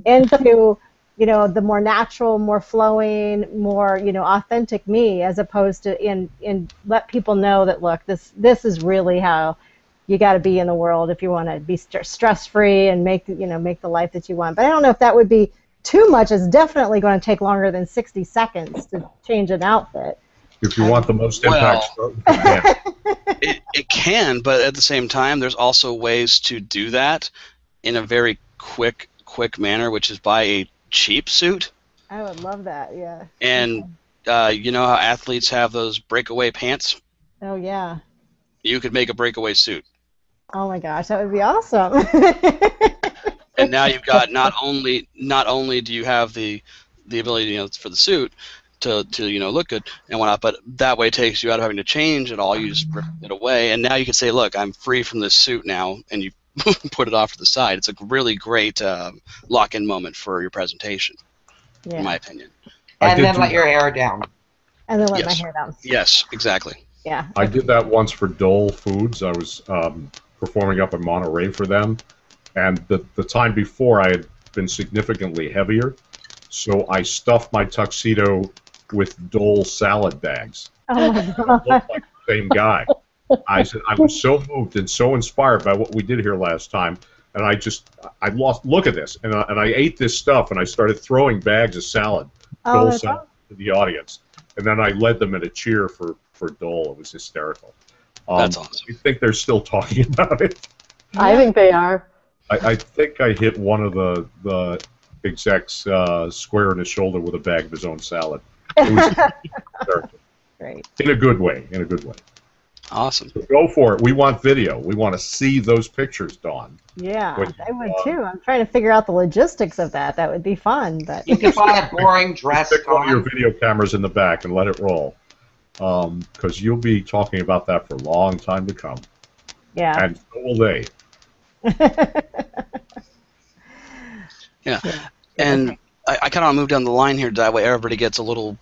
into the more natural, more flowing, more authentic me, as opposed to in let people know that, look, this is really how you got to be in the world if you want to be stress free and make the life that you want. But I don't know if that would be too much. It's definitely going to take longer than 60 seconds to change an outfit. If you want the most impact, it can, but at the same time, there's also ways to do that in a very quick manner, which is buy a cheap suit. I would love that, yeah. And you know how athletes have those breakaway pants? Oh, yeah. You could make a breakaway suit. Oh my gosh, that would be awesome. And now you've got not only do you have the ability for the suit to look good and whatnot, but that way it takes you out of having to change it all. You just rip it away, and now you can say, look, I'm free from this suit now, and you put it off to the side. It's a really great lock-in moment for your presentation, in my opinion. And then let your hair down. And then let my hair down. Yes, exactly. Yeah. I did that once for Dole Foods. I was performing up in Monterey for them, and the time before I had been significantly heavier, so I stuffed my tuxedo with Dole salad bags. Oh my God. I looked like the same guy. I was so moved and so inspired by what we did here last time, and look at this, and I ate this stuff, and I started throwing bags of salad, Dole salad, to the audience, and then I led them in a cheer for Dole. It was hysterical. That's awesome. You think they're still talking about it? I think they are. I think I hit one of the execs square in the shoulder with a bag of his own salad. It was hysterical. Great. In a good way. In a good way. Awesome. So go for it. We want video. We want to see those pictures, Dawn. Yeah, I would too. I'm trying to figure out the logistics of that. That would be fun. But you can buy a boring dress. Stick one of your video cameras in the back and let it roll, because you'll be talking about that for a long time to come. Yeah. And so will they. Yeah. And I kind of want to move down the line here. That way everybody gets a little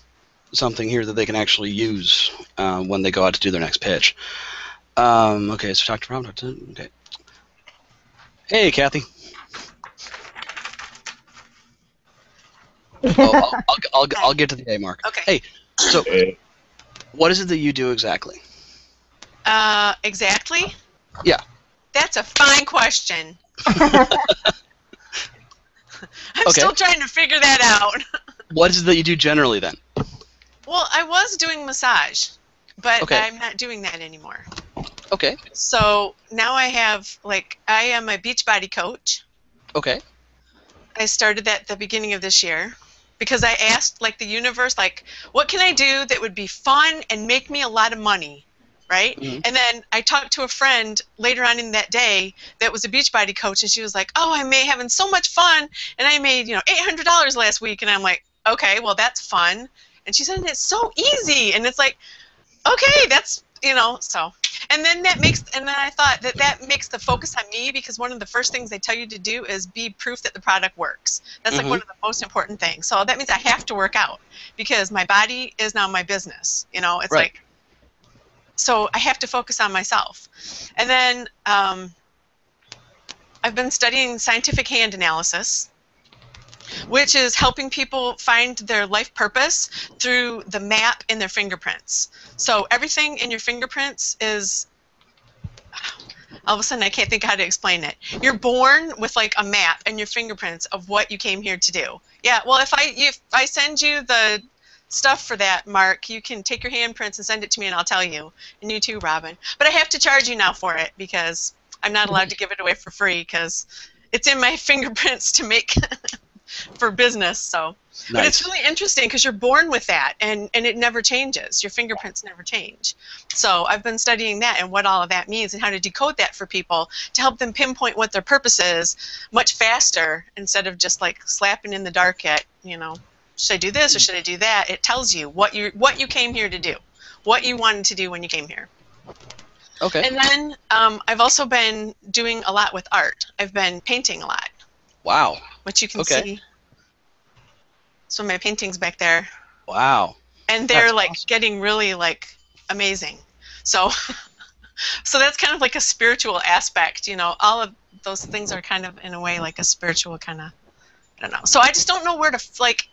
something here that they can actually use when they go out to do their next pitch. Okay, so talk to Rob. Okay. Hey, Kathy. I'll get to the A mark. Okay. Hey, so what is it that you do exactly? Exactly? Yeah. That's a fine question. I'm still trying to figure that out. What is it that you do generally then? Well, I was doing massage, but Okay. I'm not doing that anymore. Okay. So now I have, I am a Beachbody coach. Okay. I started that at the beginning of this year because I asked, the universe, what can I do that would be fun and make me a lot of money, right? Mm-hmm. And then I talked to a friend later on in that day that was a Beachbody coach, and she was like, oh, I'm having so much fun, and I made, $800 last week. And I'm like, okay, well, that's fun. And she said, it's so easy. And it's like, okay, that's, so. And then I thought that makes the focus on me, because one of the first things they tell you to do is be proof that the product works. That's one of the most important things. So that means I have to work out, because my body is now my business. It's right. So I have to focus on myself. And then I've been studying scientific hand analysis, which is helping people find their life purpose through the map in their fingerprints. So everything in your fingerprints is, all of a sudden I can't think how to explain it. You're born with like a map and your fingerprints of what you came here to do. Yeah, well, if I send you the stuff for that, Mark, you can take your handprints and send it to me and I'll tell you. And you too, Robin. But I have to charge you now for it because I'm not allowed to give it away for free because it's in my fingerprints to make for business. So, nice. But it's really interesting because you're born with that, and it never changes. Your fingerprints never change. So I've been studying that and what all of that means and how to decode that for people to help them pinpoint what their purpose is much faster instead of just like slapping in the dark at, you know, should I do this or should I do that? It tells you what you came here to do, what you wanted to do when you came here. Okay. And then I've also been doing a lot with art. I've been painting a lot. Wow. Which you can see. Some of my paintings back there. Wow. And they're like awesome. Getting really like amazing. So so that's kind of like a spiritual aspect, you know. All of those things are kind of in a way like a spiritual kind of, I don't know. So I just don't know where to like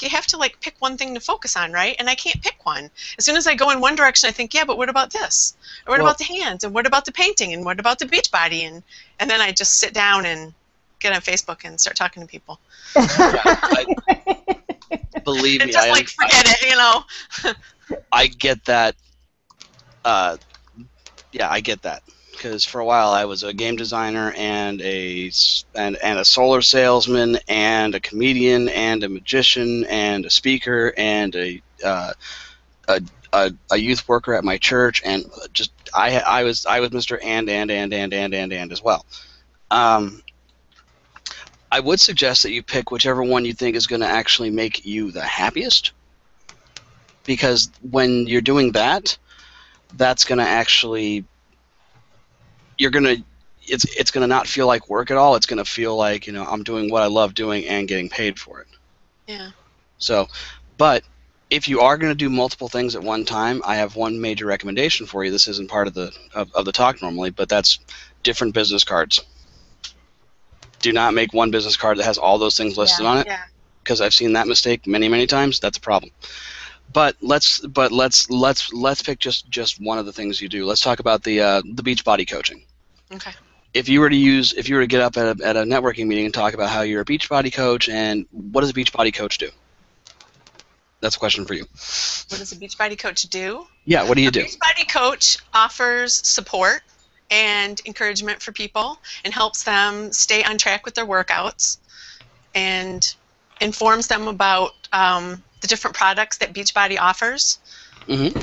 you have to like pick one thing to focus on, right? And I can't pick one. As soon as I go in one direction, I think, yeah, but what about this? Or what about the hands? And what about the painting? And what about the beach body? And then I just sit down and get on Facebook and start talking to people. Believe me, just like forget it, you know. I get that. Yeah, I get that. Because for a while I was a game designer and a solar salesman and a comedian and a magician and a speaker and a youth worker at my church, and just I was Mr. and as well. I would suggest that you pick whichever one you think is going to actually make you the happiest, because when you're doing that, that's going to actually it's going to not feel like work at all. It's going to feel like, you know, I'm doing what I love doing and getting paid for it. Yeah. So, but if you are going to do multiple things at one time, I have one major recommendation for you. This isn't part of the talk normally, but that's different business cards. Do not make one business card that has all those things listed on it, because I've seen that mistake many times. That's a problem. But let's pick just one of the things you do. Let's talk about the Beachbody coaching. Okay. If you were to get up at a networking meeting and talk about how you're a Beachbody coach, and what does a Beachbody coach do? That's a question for you. What does a Beachbody coach do? Yeah, what do you do? A Beachbody coach offers support and encouragement for people and helps them stay on track with their workouts and informs them about the different products that Beachbody offers. Mm-hmm.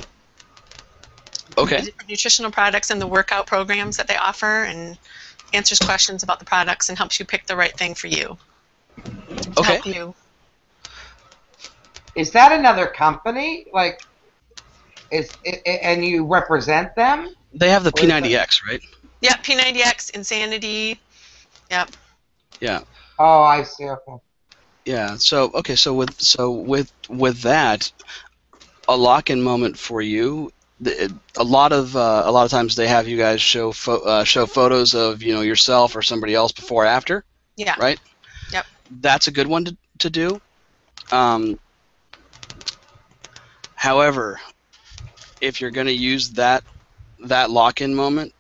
Okay. The different nutritional products and the workout programs that they offer, and answers questions about the products and helps you pick the right thing for you. Okay. Help you. Is that another company? Like, and you represent them? They have the P90X, right? Yeah, P90X, Insanity. Yep. Yeah. Oh, I see. Okay. Yeah. So with that, a lock-in moment for you. A lot of times they have you guys show photos of, you know, yourself or somebody else before or after. Yeah. Right. Yep. That's a good one to do. However, if you're going to use that lock-in moment,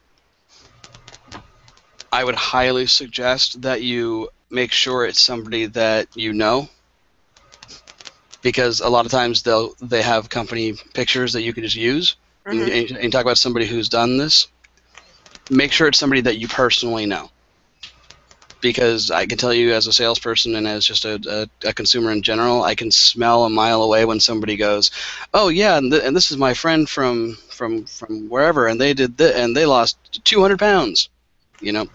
I would highly suggest that you make sure it's somebody that you know, because a lot of times they have company pictures that you can just use. Mm-hmm. and talk about somebody who's done this. Make sure it's somebody that you personally know, because I can tell you, as a salesperson and as just a consumer in general, I can smell a mile away when somebody goes, "Oh yeah, and this is my friend from wherever, and they did and they lost 200 pounds." You know,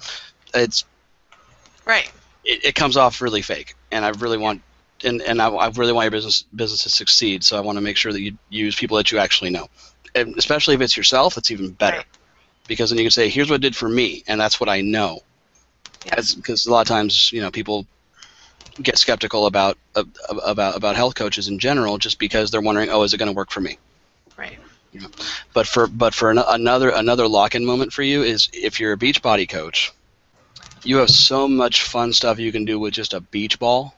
it's right. It comes off really fake, and I really want I really want your business to succeed. So I want to make sure that you use people that you actually know, and especially if it's yourself, it's even better, because then you can say, "Here's what it did for me, and that's what I know." Because a lot of times, you know, people get skeptical about health coaches in general, just because they're wondering, "Oh, is it going to work for me?" Right. You know? But for another lock-in moment for you is, if you're a Beachbody coach, you have so much fun stuff you can do with just a beach ball.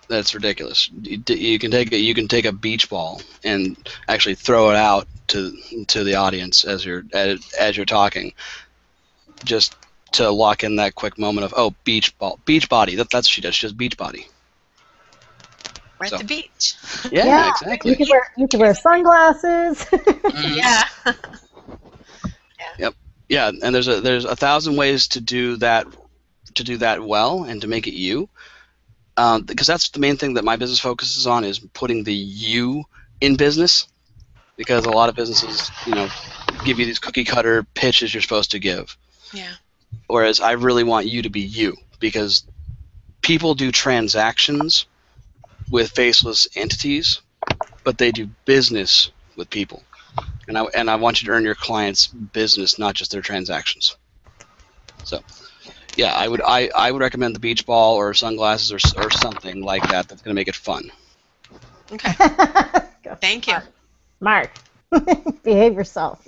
That's ridiculous. You can take a beach ball and actually throw it out to the audience as you're talking, just to lock in that quick moment of, oh, beach body. That's what she does. She does beach body. We're at the beach. Yeah, exactly. You could wear sunglasses. Yeah. Yep. Yeah, and there's 1,000 ways to do that well and to make it you. Because that's the main thing that my business focuses on, is putting the you in business. Because a lot of businesses, give you these cookie cutter pitches you're supposed to give. Yeah. Whereas I really want you to be you, because people do transactions with faceless entities, but they do business with people. And I want you to earn your clients' business, not just their transactions. So, yeah, I would recommend the beach ball or sunglasses or something like that that's going to make it fun. Okay. Thank you. Mark, behave yourself.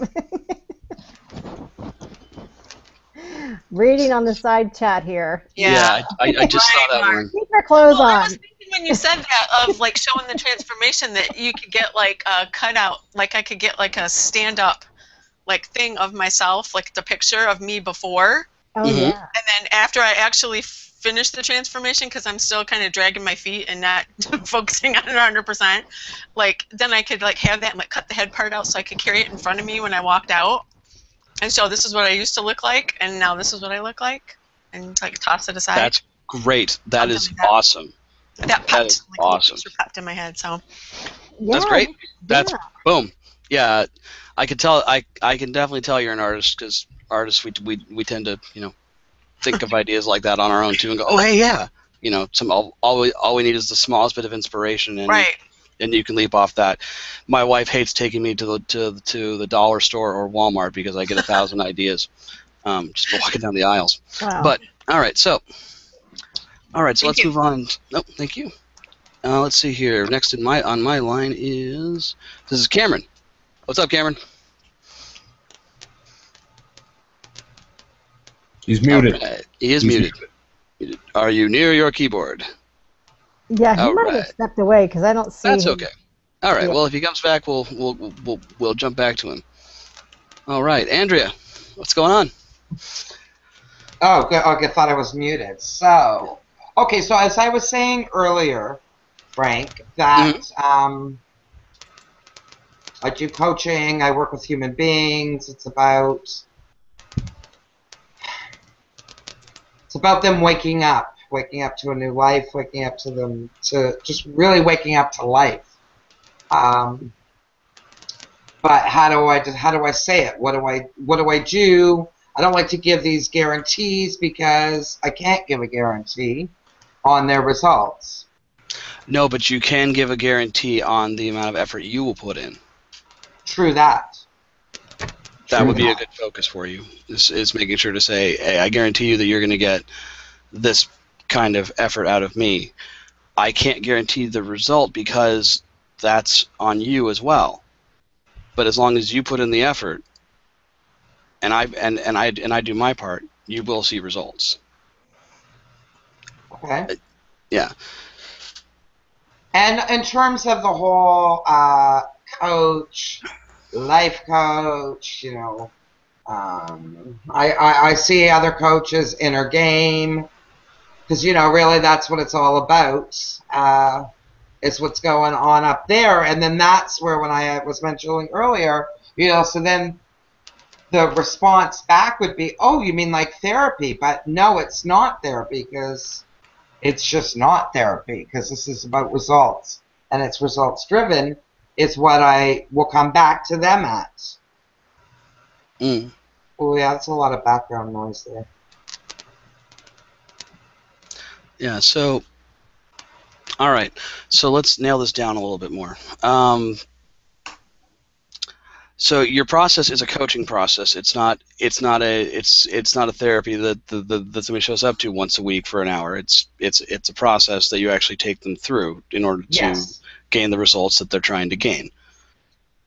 Reading on the side chat here. Yeah, I just saw that one. Keep your clothes on. I was thinking when you said that of like showing the transformation, that you could get like a cutout, like I could get like a stand-up like thing of myself, like the picture of me before. Oh yeah. And then after I actually finish the transformation, because I'm still kind of dragging my feet and not focusing on it 100%, like then I could like have that and like cut the head part out so I could carry it in front of me when I walked out. And so this is what I used to look like, and now this is what I look like, and like toss it aside. That's great. That is awesome. That That is like, awesome. popped in my head. So Yeah, that's great. That's yeah. boom. Yeah, I can tell. I can definitely tell you're an artist, because artists we tend to think of ideas like that on our own too, and go, oh hey yeah, all we need is the smallest bit of inspiration, and right. And you can leap off that. My wife hates taking me to the dollar store or Walmart because I get 1,000 ideas just walking down the aisles. Wow. But all right, so let's you. move on. Nope, thank you. Let's see here. Next on my line this is Cameron. What's up, Cameron? He's muted. Right. He is muted. Are you near your keyboard? Yeah, he might have stepped away because I don't see. That's him. okay. All right. Yeah. Well, if he comes back, we'll jump back to him. All right, Andrea, what's going on? Oh, good. Okay, I thought I was muted. So, okay, so as I was saying earlier, Frank, that I do coaching. I work with human beings. It's about them waking up to a new life, waking up to them, to just really waking up to life. But how do I say it? What do I do? I don't like to give these guarantees because I can't give a guarantee on their results. No, but you can give a guarantee on the amount of effort you will put in. True that. That would be a good focus for you, is making sure to say, hey, I guarantee you that you're going to get this kind of effort out of me. I can't guarantee the result because that's on you as well. But as long as you put in the effort, and I do my part, you will see results. Okay. Yeah. And in terms of the whole coach, life coach, I see other coaches' inner game, because really that's what it's all about. It's what's going on up there, and then that's where, when I was mentioning earlier, so then the response back would be, oh, you mean like therapy? But no, it's not therapy, because it's just not therapy, because this is about results, and it's results driven is what I will come back to them at. Oh yeah, that's a lot of background noise there. Yeah, so, all right, so let's nail this down a little bit more. So your process is a coaching process. It's not a therapy that somebody shows up to once a week for an hour. It's a process that you actually take them through in order to gain the results that they're trying to gain.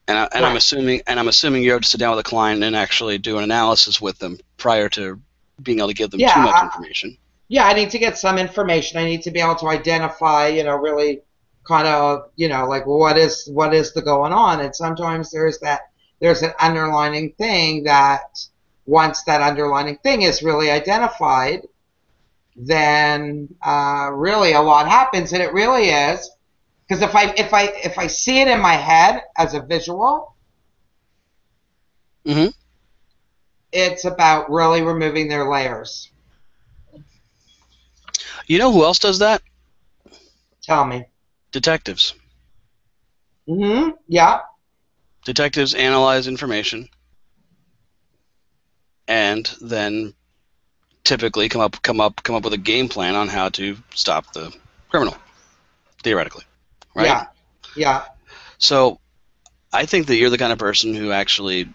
And I'm assuming you have to sit down with a client and actually do an analysis with them prior to being able to give them too much information. Yeah, I need to get some information. I need to be able to identify, really kind of, like what is the going on. And sometimes there's an underlining thing that once that underlining thing is really identified, then really a lot happens, and it really is. Because if I see it in my head as a visual, Mm-hmm. it's about really removing their layers. You know who else does that? Tell me. Detectives. Mm-hmm. Yeah. Detectives analyze information and then typically come up with a game plan on how to stop the criminal, theoretically, right? Yeah. Yeah. So I think that you're the kind of person who actually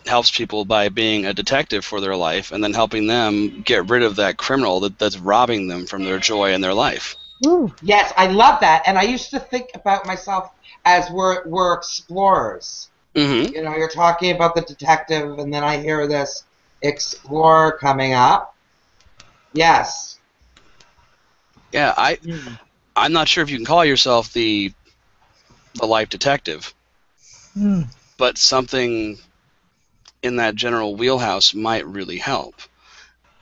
helps people by being a detective for their life and then helping them get rid of that criminal that's robbing them from their joy in their life. Ooh. Yes, I love that. And I used to think about myself as we're explorers. Mm-hmm. You know, you're talking about the detective, and then I hear this explorer coming up. Yes. Yeah, I'm not sure if you can call yourself the life detective, Mm. but something in that general wheelhouse might really help.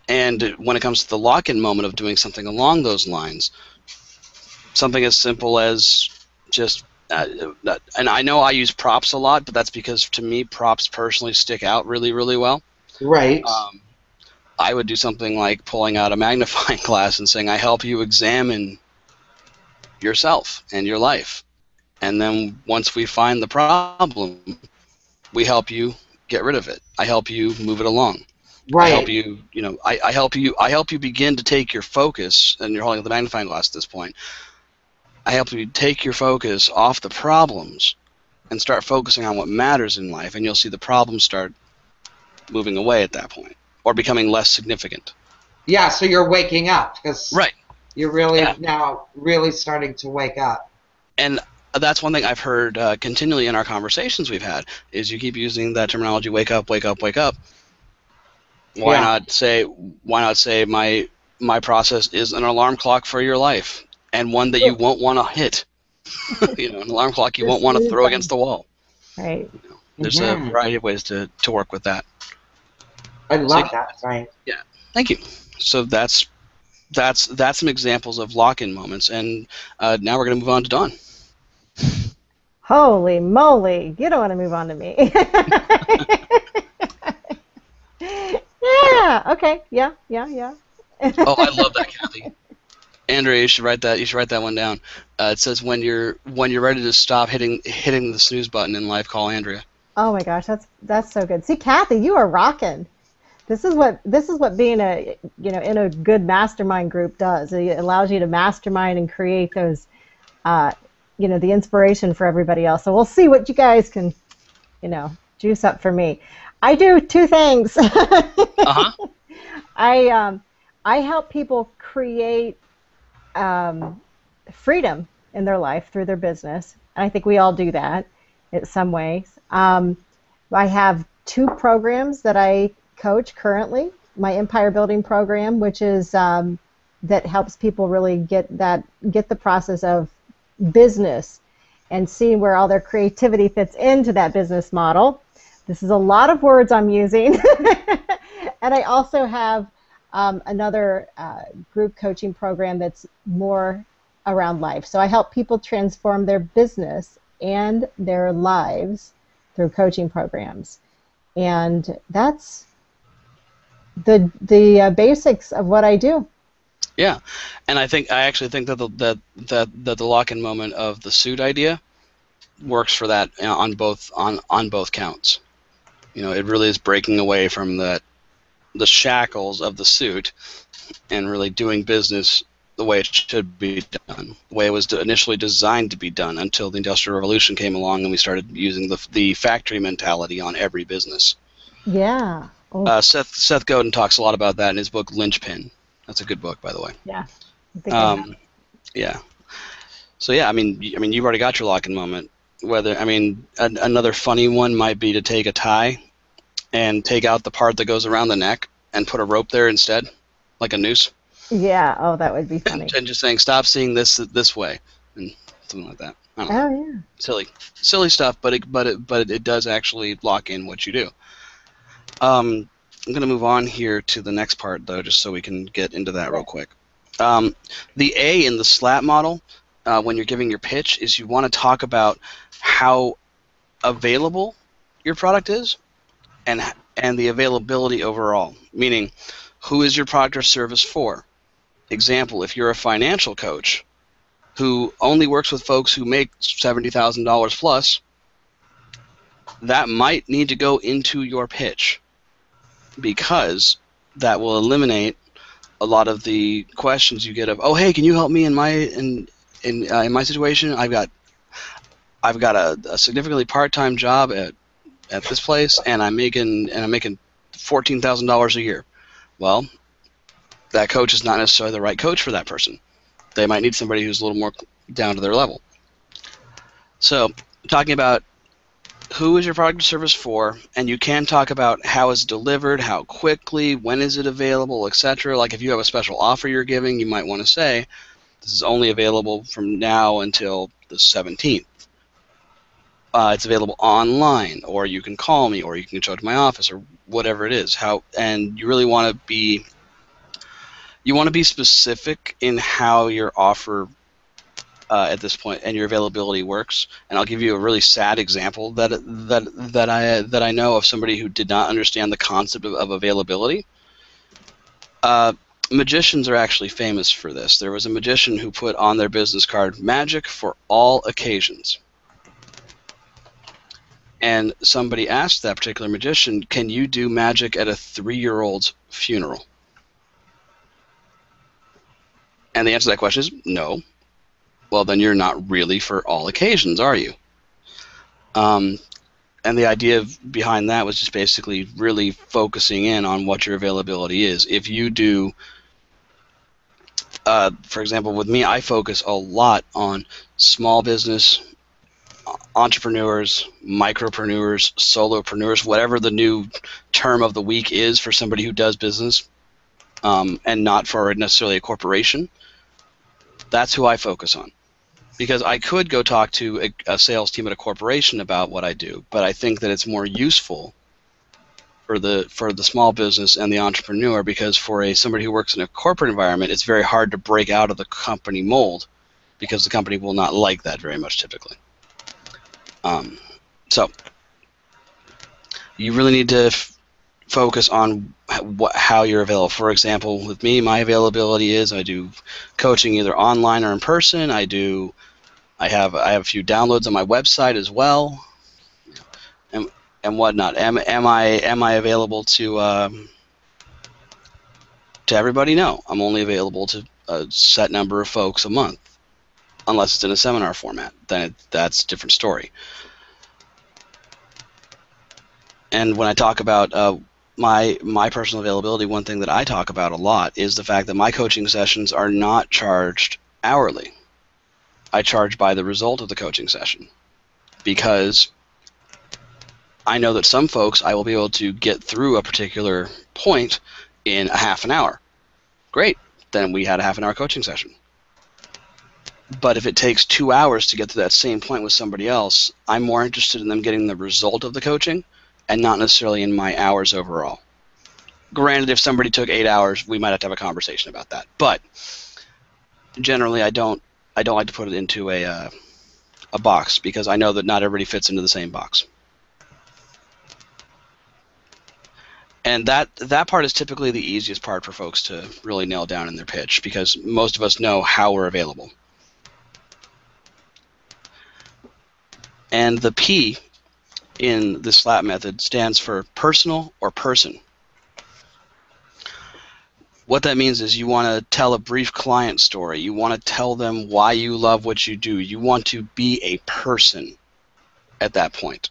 And when it comes to the lock-in moment of doing something along those lines, something as simple as just, and I know I use props a lot, but that's because to me props personally stick out really, really well. Right. I would do something like pulling out a magnifying glass and saying, I help you examine yourself and your life. And then once we find the problem, we help you get rid of it. I help you move it along. Right. I help you, I help you begin to take your focus, and you're holding up the magnifying glass at this point. I help you take your focus off the problems and start focusing on what matters in life, and you'll see the problems start moving away at that point, or becoming less significant. Yeah, so you're waking up, because Right. you're really now really starting to wake up. And that's one thing I've heard continually in our conversations we've had, is you keep using that terminology, wake up, wake up, wake up. Why not say my process is an alarm clock for your life, and one that you won't want to hit. An alarm clock you won't want to throw against the wall. Right. There's a variety of ways to work with that. I love that. Right. Yeah. Thank you. So that's some examples of lock-in moments, and now we're going to move on to Dawn. Holy moly! You don't want to move on to me. Yeah. Okay. Yeah. Yeah. Oh, I love that, Kathy. Andrea, you should write that. You should write that one down. It says when you're ready to stop hitting the snooze button in life, call Andrea. Oh my gosh, that's so good. See, Kathy, you are rocking. This is what being in a good mastermind group does. It allows you to mastermind and create those, the inspiration for everybody else. So we'll see what you guys can, juice up for me. I do two things. Uh-huh. I help people create freedom in their life through their business. And I think we all do that in some ways. I have two programs that I coach currently. My Empire Building program, which is that helps people really get the process of business and see where all their creativity fits into that business model. This is a lot of words I'm using. And I also have another group coaching program that's more around life. So I help people transform their business and their lives through coaching programs. And that's the basics of what I do. Yeah, and I actually think that the lock-in moment of the suit idea works for that on both counts. It really is breaking away from the shackles of the suit and really doing business the way it should be done, the way it was initially designed to be done until the Industrial Revolution came along and we started using the factory mentality on every business. Yeah. Oh. Seth Godin talks a lot about that in his book Lynchpin. That's a good book, by the way. Yeah. I think yeah. So yeah, I mean, you've already got your lock-in moment. Another funny one might be to take a tie and take out the part that goes around the neck and put a rope there instead, like a noose. Yeah. Oh, that would be funny. And just saying, stop seeing this way, and something like that. I don't know. Oh yeah. Silly stuff, but it does actually lock in what you do. I'm going to move on here to the next part, though, just so we can get into that real quick. The A in the SLAP model, when you're giving your pitch, is you want to talk about how available your product is and the availability overall, meaning who is your product or service for? Example, if you're a financial coach who only works with folks who make $70,000 plus, that might need to go into your pitch, because that will eliminate a lot of the questions you get of, oh, hey, can you help me in my situation? I've got a significantly part-time job at this place, and I'm making $14,000 a year. Well, that coach is not necessarily the right coach for that person. They might need somebody who's a little more down to their level. So, talking about who is your product or service for, and you can talk about how it's delivered, how quickly, when is it available, etc. Like if you have a special offer you're giving, you might want to say, this is only available from now until the 17th. It's available online, or you can call me, or you can show it to my office, or whatever it is. And you really want to be specific in how your offer at this point and your availability works. And I'll give you a really sad example that I know of somebody who did not understand the concept of availability. Magicians are actually famous for this. There was a magician who put on their business card, magic for all occasions. And somebody asked that particular magician, can you do magic at a 3-year-old's funeral? And the answer to that question is no. Well, then you're not really for all occasions, are you? And the idea behind that was just basically really focusing in on what your availability is. If you do, for example, with me, I focus a lot on small business, entrepreneurs, micropreneurs, solopreneurs, whatever the new term of the week is for somebody who does business, and not for necessarily a corporation. That's who I focus on. Because I could go talk to a sales team at a corporation about what I do, but I think that it's more useful for the small business and the entrepreneur, because for somebody who works in a corporate environment, it's very hard to break out of the company mold, because the company will not like that very much typically. So you really need to focus on how you're available. For example, with me, my availability is I do coaching either online or in person. I have a few downloads on my website as well, and whatnot. Am I available to everybody? No, I'm only available to a set number of folks a month, unless it's in a seminar format. Then that's a different story. And when I talk about my personal availability, one thing that I talk about a lot is the fact that my coaching sessions are not charged hourly. I charge by the result of the coaching session, because I know that some folks I will be able to get through a particular point in a half an hour. Great, then we had a half an hour coaching session. But if it takes 2 hours to get to that same point with somebody else, I'm more interested in them getting the result of the coaching and not necessarily in my hours overall. Granted, if somebody took 8 hours, we might have to have a conversation about that. But generally, I don't like to put it into a box, because I know that not everybody fits into the same box. And that part is typically the easiest part for folks to really nail down in their pitch, because most of us know how we're available. And the P in the SLAP method stands for personal or person. What that means is you want to tell a brief client story. You want to tell them why you love what you do. You want to be a person at that point.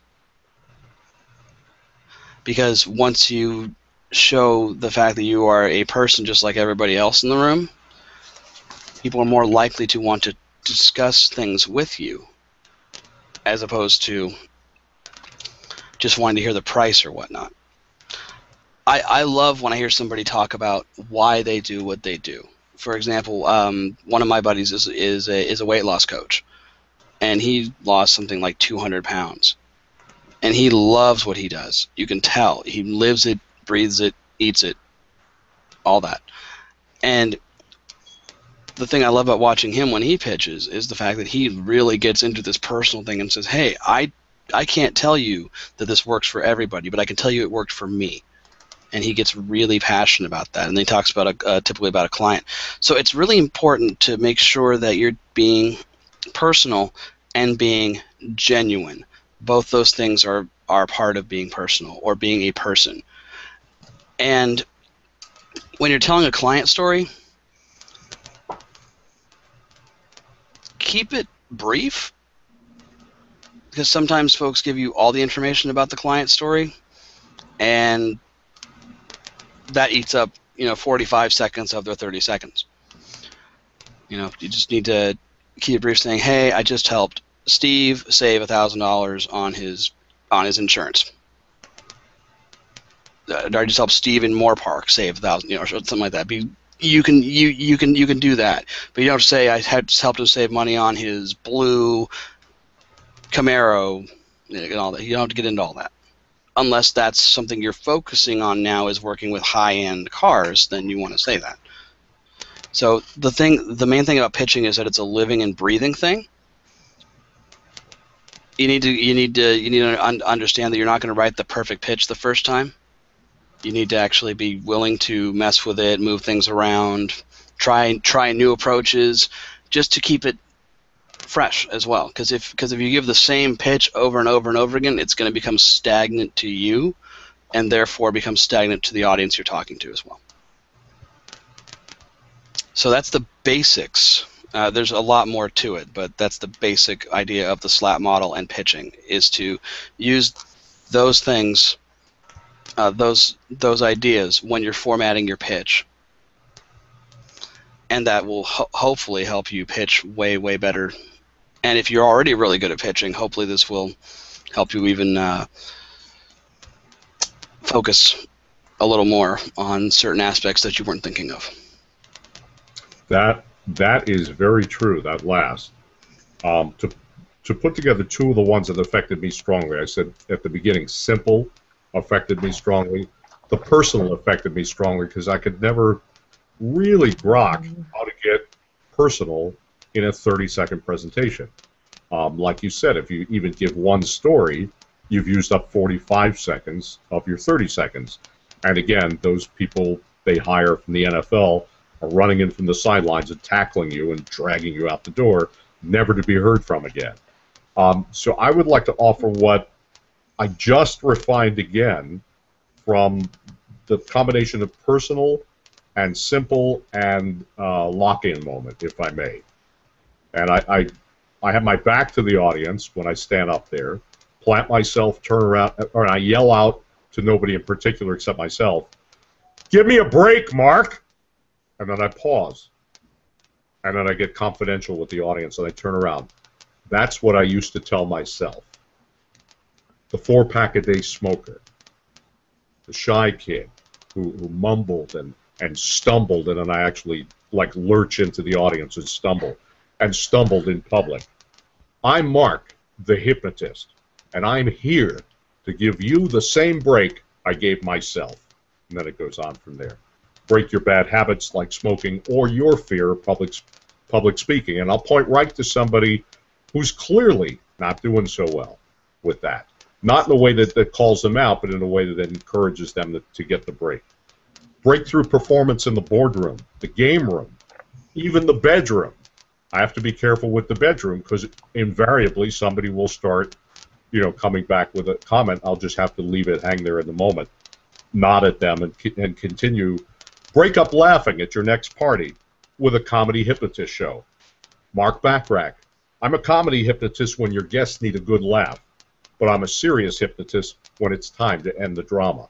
Because once you show the fact that you are a person just like everybody else in the room, people are more likely to want to discuss things with you, as opposed to just wanting to hear the price or whatnot. I love when I hear somebody talk about why they do what they do. For example, one of my buddies is a weight loss coach, and he lost something like 200 pounds. And he loves what he does. You can tell. He lives it breathes it, eats it, all that. And the thing I love about watching him when he pitches is the fact that he really gets into this personal thing and says, hey, I can't tell you that this works for everybody, but I can tell you it worked for me. And he gets really passionate about that. And then he talks about typically about a client. So it's really important to make sure that you're being personal and being genuine. Both those things are part of being personal or being a person. And when you're telling a client story, keep it brief, because sometimes folks give you all the information about the client story, and that eats up 45 seconds of their 30 seconds. You just need to keep it brief, saying, hey, I just helped Steve save $1,000 on his insurance. I just helped Steve in Moore Park save $1,000, or something like that. You can do that, but you don't have to say I had helped him save money on his blue Camaro and all that. You don't have to get into all that, unless that's something you're focusing on now is working with high-end cars. Then you want to say that. So the main thing about pitching is that it's a living and breathing thing. You need to understand that you're not going to write the perfect pitch the first time. You need to actually be willing to mess with it, move things around, try new approaches, just to keep it fresh as well. Because if you give the same pitch over and over and over again, it's going to become stagnant to you, and therefore become stagnant to the audience you're talking to as well. So that's the basics. There's a lot more to it, but that's the basic idea of the SLAP model and pitching, is to use those things, those ideas when you're formatting your pitch, and that will hopefully help you pitch way, way better. And if you're already really good at pitching, hopefully this will help you even focus a little more on certain aspects that you weren't thinking of. That is very true, that last. To put together two of the ones that affected me strongly, I said at the beginning, simple affected me strongly. The personal affected me strongly because I could never really grok how to get personal in a 30-second presentation. Like you said, if you even give one story, you've used up 45 seconds of your 30 seconds. And again, those people they hire from the NFL are running in from the sidelines and tackling you and dragging you out the door, never to be heard from again. So I would like to offer what I just refined again from the combination of personal and simple and lock-in moment, if I may. And I have my back to the audience when I stand up there, plant myself, turn around, or I yell out to nobody in particular except myself, "Give me a break, Mark!" And then I pause. And then I get confidential with the audience and I turn around. That's what I used to tell myself. The 4-pack-a-day smoker, the shy kid who mumbled and stumbled, and then I actually like lurch into the audience and stumbled in public. I'm Mark, the hypnotist, and I'm here to give you the same break I gave myself. And then it goes on from there. Break your bad habits like smoking or your fear of public speaking. And I'll point right to somebody who's clearly not doing so well with that. Not in a way that calls them out, but in a way that encourages them to get the break. Breakthrough performance in the boardroom, the game room, even the bedroom. I have to be careful with the bedroom because invariably somebody will start, coming back with a comment. I'll just have to leave it hang there in the moment, nod at them, and continue. Break up laughing at your next party with a comedy hypnotist show. Mark Backrack. I'm a comedy hypnotist when your guests need a good laugh, but I'm a serious hypnotist when it's time to end the drama.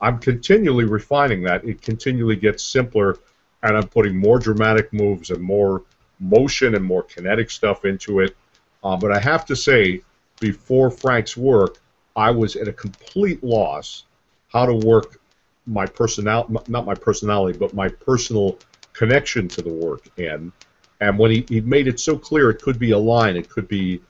I'm continually refining that. It continually gets simpler, and I'm putting more dramatic moves and more motion and more kinetic stuff into it. But I have to say, before Frank's work, I was at a complete loss how to work my not my personality, but my personal connection to the work in. And when he made it so clear, it could be a line, it could be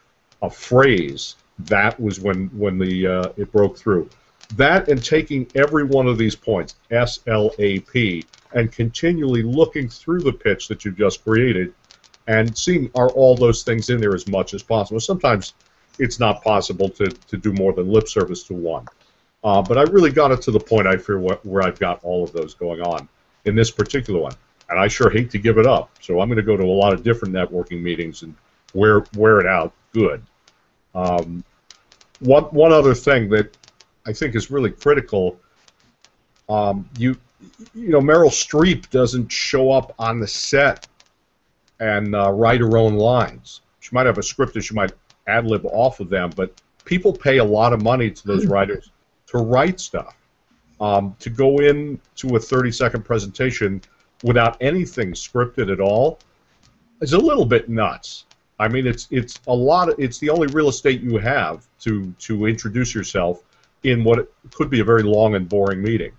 a phrase. That was when it broke through. That and taking every one of these points, SLAP, and continually looking through the pitch that you've just created and seeing are all those things in there as much as possible. Sometimes it's not possible to do more than lip service to one. But I really got it to the point I fear where I've got all of those going on in this particular one. And I sure hate to give it up. So I'm going to go to a lot of different networking meetings and wear it out good. One other thing that I think is really critical, you know, Meryl Streep doesn't show up on the set and write her own lines. She might have a script that she might ad-lib off of them, but people pay a lot of money to those writers to write stuff. To go into a 30-second presentation without anything scripted at all is a little bit nuts. I mean, it's a lot. It's the only real estate you have to introduce yourself in what could be a very long and boring meeting.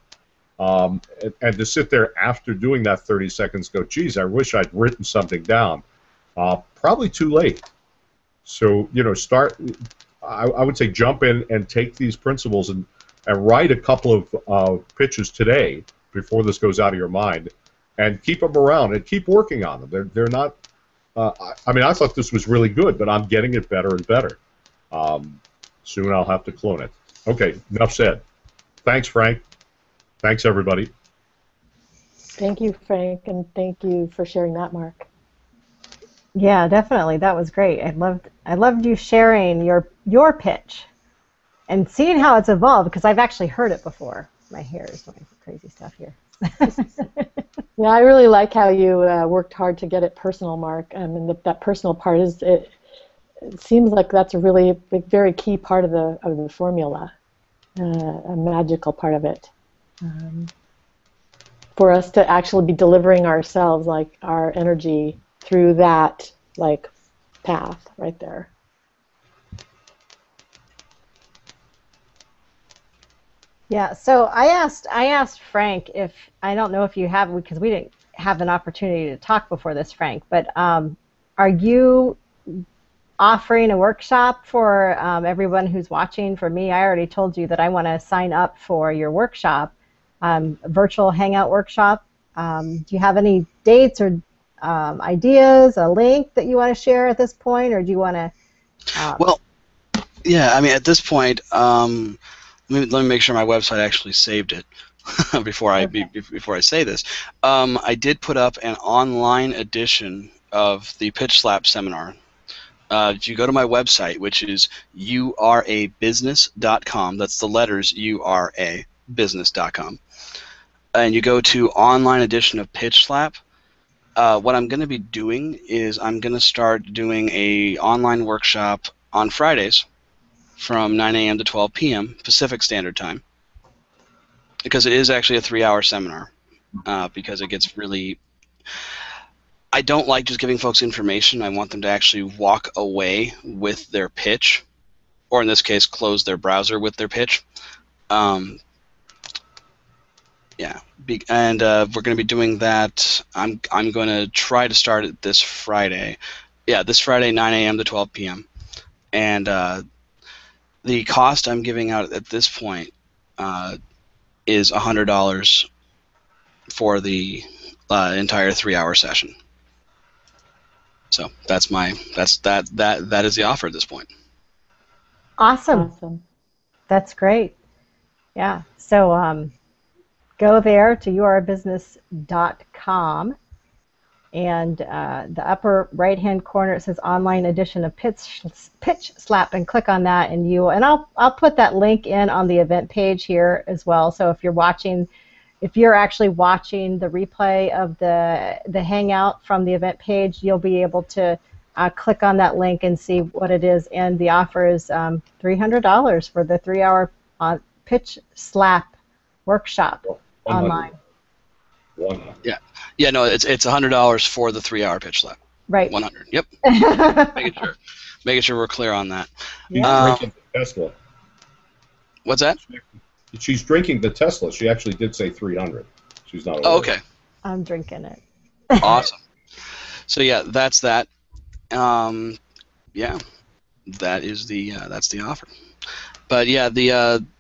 And to sit there after doing that 30 seconds, go, geez, I wish I'd written something down. Probably too late. So, you know, I would say jump in and take these principles and write a couple of pitches today before this goes out of your mind, and keep them around and keep working on them. They're not. I mean, I thought this was really good, but I'm getting it better and better. Soon I'll have to clone it. Okay, enough said. Thanks, Frank. Thanks, everybody. Thank you, Frank, and thank you for sharing that, Mark. Yeah, definitely. That was great. I loved you sharing your pitch and seeing how it's evolved, because I've actually heard it before. My hair is doing crazy stuff here. Yeah, I really like how you worked hard to get it personal, Mark. And that personal part is it seems like that's a really very key part of the formula, a magical part of it. For us to actually be delivering ourselves, like our energy through that like path right there. Yeah, so I asked Frank if, I don't know if you have, because we didn't have an opportunity to talk before this, Frank, but are you offering a workshop for everyone who's watching? For me, I already told you that I want to sign up for your workshop, virtual Hangout workshop. Do you have any dates or ideas, a link that you want to share at this point, or do you want to? Well, yeah, I mean, at this point, let me make sure my website actually saved it before I say this. I did put up an online edition of the Pitch Slap seminar. If you go to my website, which is urabusiness.com, that's the letters urabusiness.com, and you go to online edition of Pitch Slap, what I'm going to be doing is I'm going to start doing a online workshop on Fridays from 9 a.m. to 12 p.m. Pacific Standard Time, because it is actually a 3-hour seminar, because it gets really... I don't like just giving folks information. I want them to actually walk away with their pitch, or in this case, close their browser with their pitch. Yeah, and we're going to be doing that. I'm going to try to start it this Friday. Yeah, this Friday, 9 a.m. to 12 p.m. And the cost I'm giving out at this point is $100 for the entire 3-hour session. So that is the offer at this point. Awesome. That's great. Yeah. So go there to yourabusiness.com, and the upper right-hand corner it says online edition of Pitch Slap, and click on that, and I'll put that link in on the event page here as well. So if you're actually watching the replay of the Hangout from the event page, you'll be able to click on that link and see what it is. And the offer is $300 for the 3-hour Pitch Slap workshop online. 100. Yeah. No, it's $100 for the 3-hour Pitch Slap. Right. 100. Yep. making sure we're clear on that. Yeah. Drinking the Tesla. What's that? She's drinking the Tesla. She actually did say 300. She's not. Oh, okay. I'm drinking it. Awesome. So yeah, that's that. Yeah, that is that's the offer. But yeah,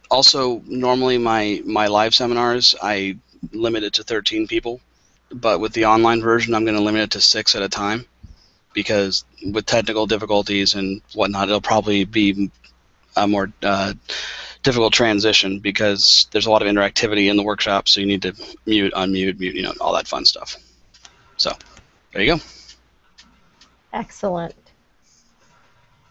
Also, normally my live seminars, I limit it to 13 people, but with the online version, I'm going to limit it to 6 at a time, because with technical difficulties and whatnot, it'll probably be a more difficult transition, because there's a lot of interactivity in the workshop, so you need to mute, unmute, mute, all that fun stuff. So, there you go. Excellent.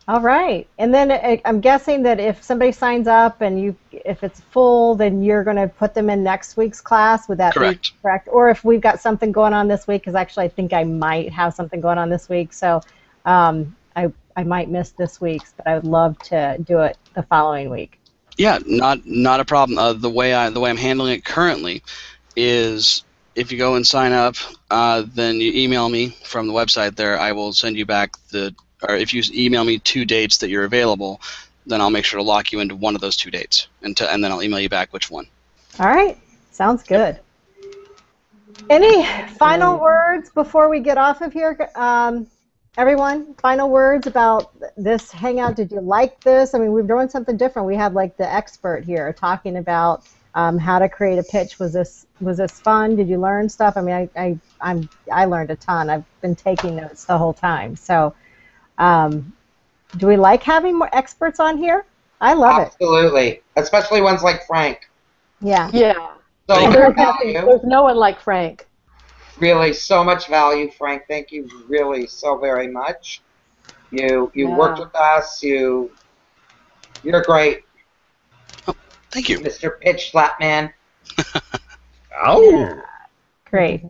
All right, and then I'm guessing that if somebody signs up and if it's full, then you're going to put them in next week's class. Would that Correct. be correct? Or if we've got something going on this week, because actually I think I might have something going on this week, so I might miss this week's, but I would love to do it the following week. Yeah, not a problem. The way I'm handling it currently is, if you go and sign up, then you email me from the website there. I will send you back or if you email me 2 dates that you're available, then I'll make sure to lock you into one of those 2 dates, and then I'll email you back which one. All right, sounds good. Any final words before we get off of here? Everyone, final words about this Hangout. Did you like this? I mean, we're doing something different. We had like the expert here talking about how to create a pitch. Was this fun? Did you learn stuff? I mean, I learned a ton. I've been taking notes the whole time. So, do we like having more experts on here? I love it. Absolutely, especially ones like Frank. Yeah. Yeah. So There's no one like Frank. really so much value, Frank. Thank you really so very much. You worked with us. You're great. Thank you. Mr. Pitch Slap Man. Ow! Great.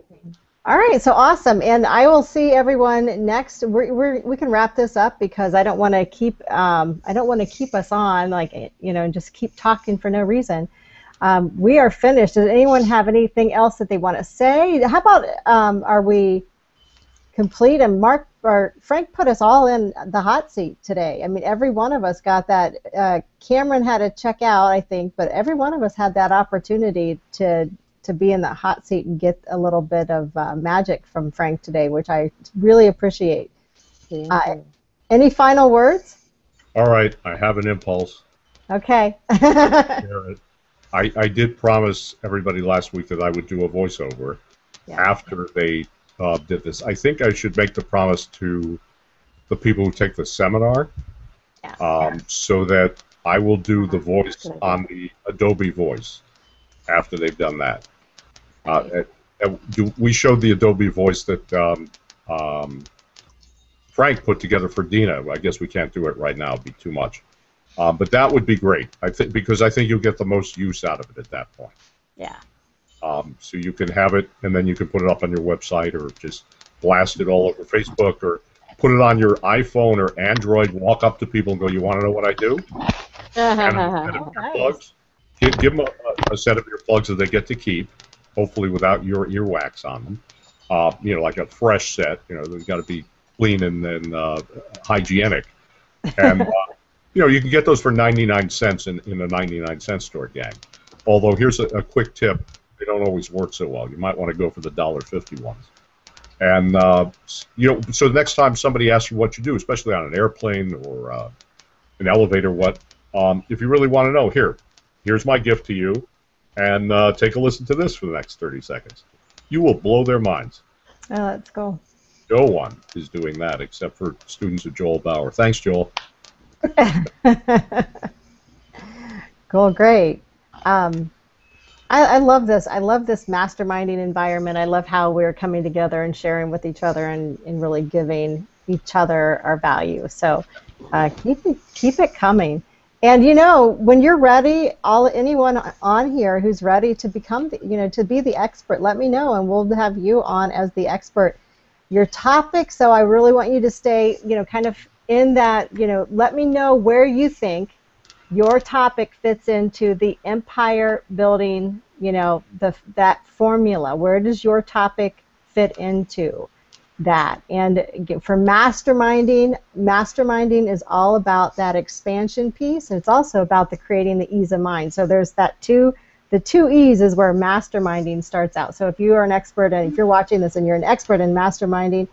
All right, so awesome, and I will see everyone next. We can wrap this up, because I don't want to keep us on and just keep talking for no reason. We are finished. Does anyone have anything else that they want to say? How about are we complete? And Mark or Frank put us all in the hot seat today. I mean, every one of us got that. Cameron had to check out, I think, but every one of us had that opportunity to be in the hot seat and get a little bit of magic from Frank today, which I really appreciate. Any final words? All right, I have an impulse. Okay. I did promise everybody last week that I would do a voiceover after they did this. I think I should make the promise to the people who take the seminar, so that I will do the voice on the Adobe Voice after they've done that. We showed the Adobe Voice that Frank put together for Dina. I guess we can't do it right now; it'd be too much. But that would be great. Because I think you'll get the most use out of it at that point. Yeah. So you can have it, and then you can put it up on your website, or just blast it all over Facebook, or put it on your iPhone or Android. Walk up to people and go, "You want to know what I do?" And a set of earplugs. Give them a set of earplugs that they get to keep, hopefully without your earwax on them. Like a fresh set. They've got to be clean and hygienic. And you can get those for 99 cents in a 99-cent store, gang. Although here's a quick tip: they don't always work so well. You might want to go for the $1.50 ones. And so the next time somebody asks you what you do, especially on an airplane or an elevator, if you really want to know, here's my gift to you, and take a listen to this for the next 30 seconds. You will blow their minds. Oh, that's cool. No one is doing that except for students of Joel Bauer. Thanks, Joel. Cool, great. I love this. I love this masterminding environment. I love how we're coming together and sharing with each other and really giving each other our value. So keep it coming. And when you're ready, anyone on here who's ready to become, to be the expert, let me know, and we'll have you on as the expert. Your topic. So I really want you to stay, kind of in that, let me know where you think your topic fits into the empire building, that formula. Where does your topic fit into that? And for masterminding is all about that expansion piece, and it's also about the creating the ease of mind. So there's the 2 E's is where masterminding starts out. So if you are an expert, and if you're watching this and you're an expert in masterminding,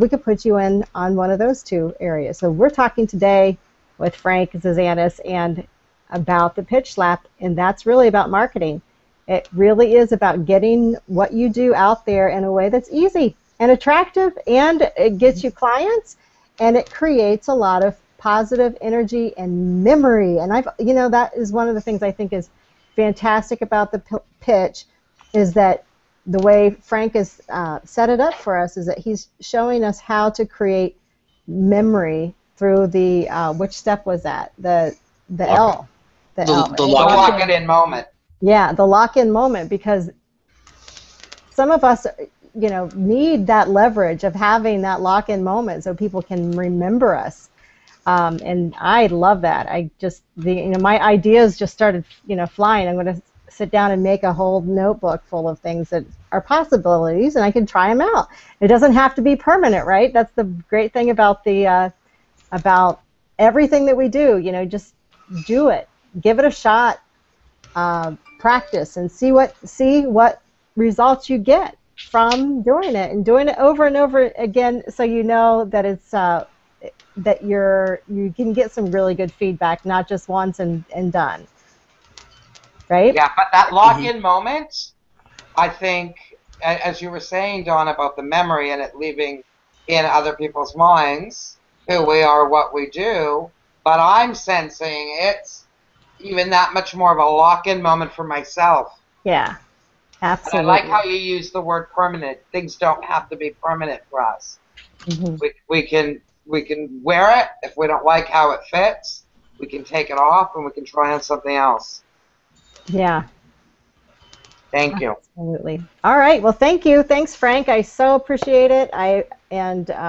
we could put you in on one of those 2 areas. So we're talking today with Frank Zazanis, and about the pitch slap, and that's really about marketing. It really is about getting what you do out there in a way that's easy and attractive, and it gets you clients, and it creates a lot of positive energy and memory. And that is one of the things I think is fantastic about the pitch, is that the way Frank has set it up for us is that he's showing us how to create memory through the which step was that? The L. The L. The The lock-it-in moment. Yeah, the lock-in moment, because some of us, need that leverage of having that lock-in moment so people can remember us. And I love that. My ideas just started, flying. I'm going to sit down and make a whole notebook full of things that are possibilities, and I can try them out. It doesn't have to be permanent, right? That's the great thing about about everything that we do. Just do it, give it a shot, practice, and see what results you get from doing it, and doing it over and over again, so you know that it's that you can get some really good feedback, not just once and done. Right? Yeah, but that lock-in moment, I think, as you were saying, Dawn, about the memory and it leaving in other people's minds who we are, what we do, but I'm sensing it's even that much more of a lock-in moment for myself. Yeah, absolutely. And I like how you use the word permanent. Things don't have to be permanent for us. Mm-hmm. We can wear it. If we don't like how it fits, we can take it off and we can try on something else. Yeah. Thank you. Absolutely. All right. Well, thank you. Thanks, Frank. I so appreciate it.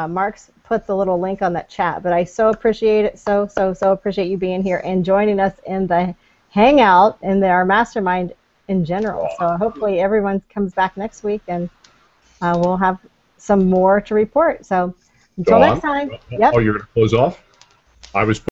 Mark's put the little link on that chat, but I so appreciate it. So appreciate you being here and joining us in the Hangout and our mastermind in general. So hopefully everyone comes back next week, and we'll have some more to report. So until next time. Yep. Oh, you're going to close off? I was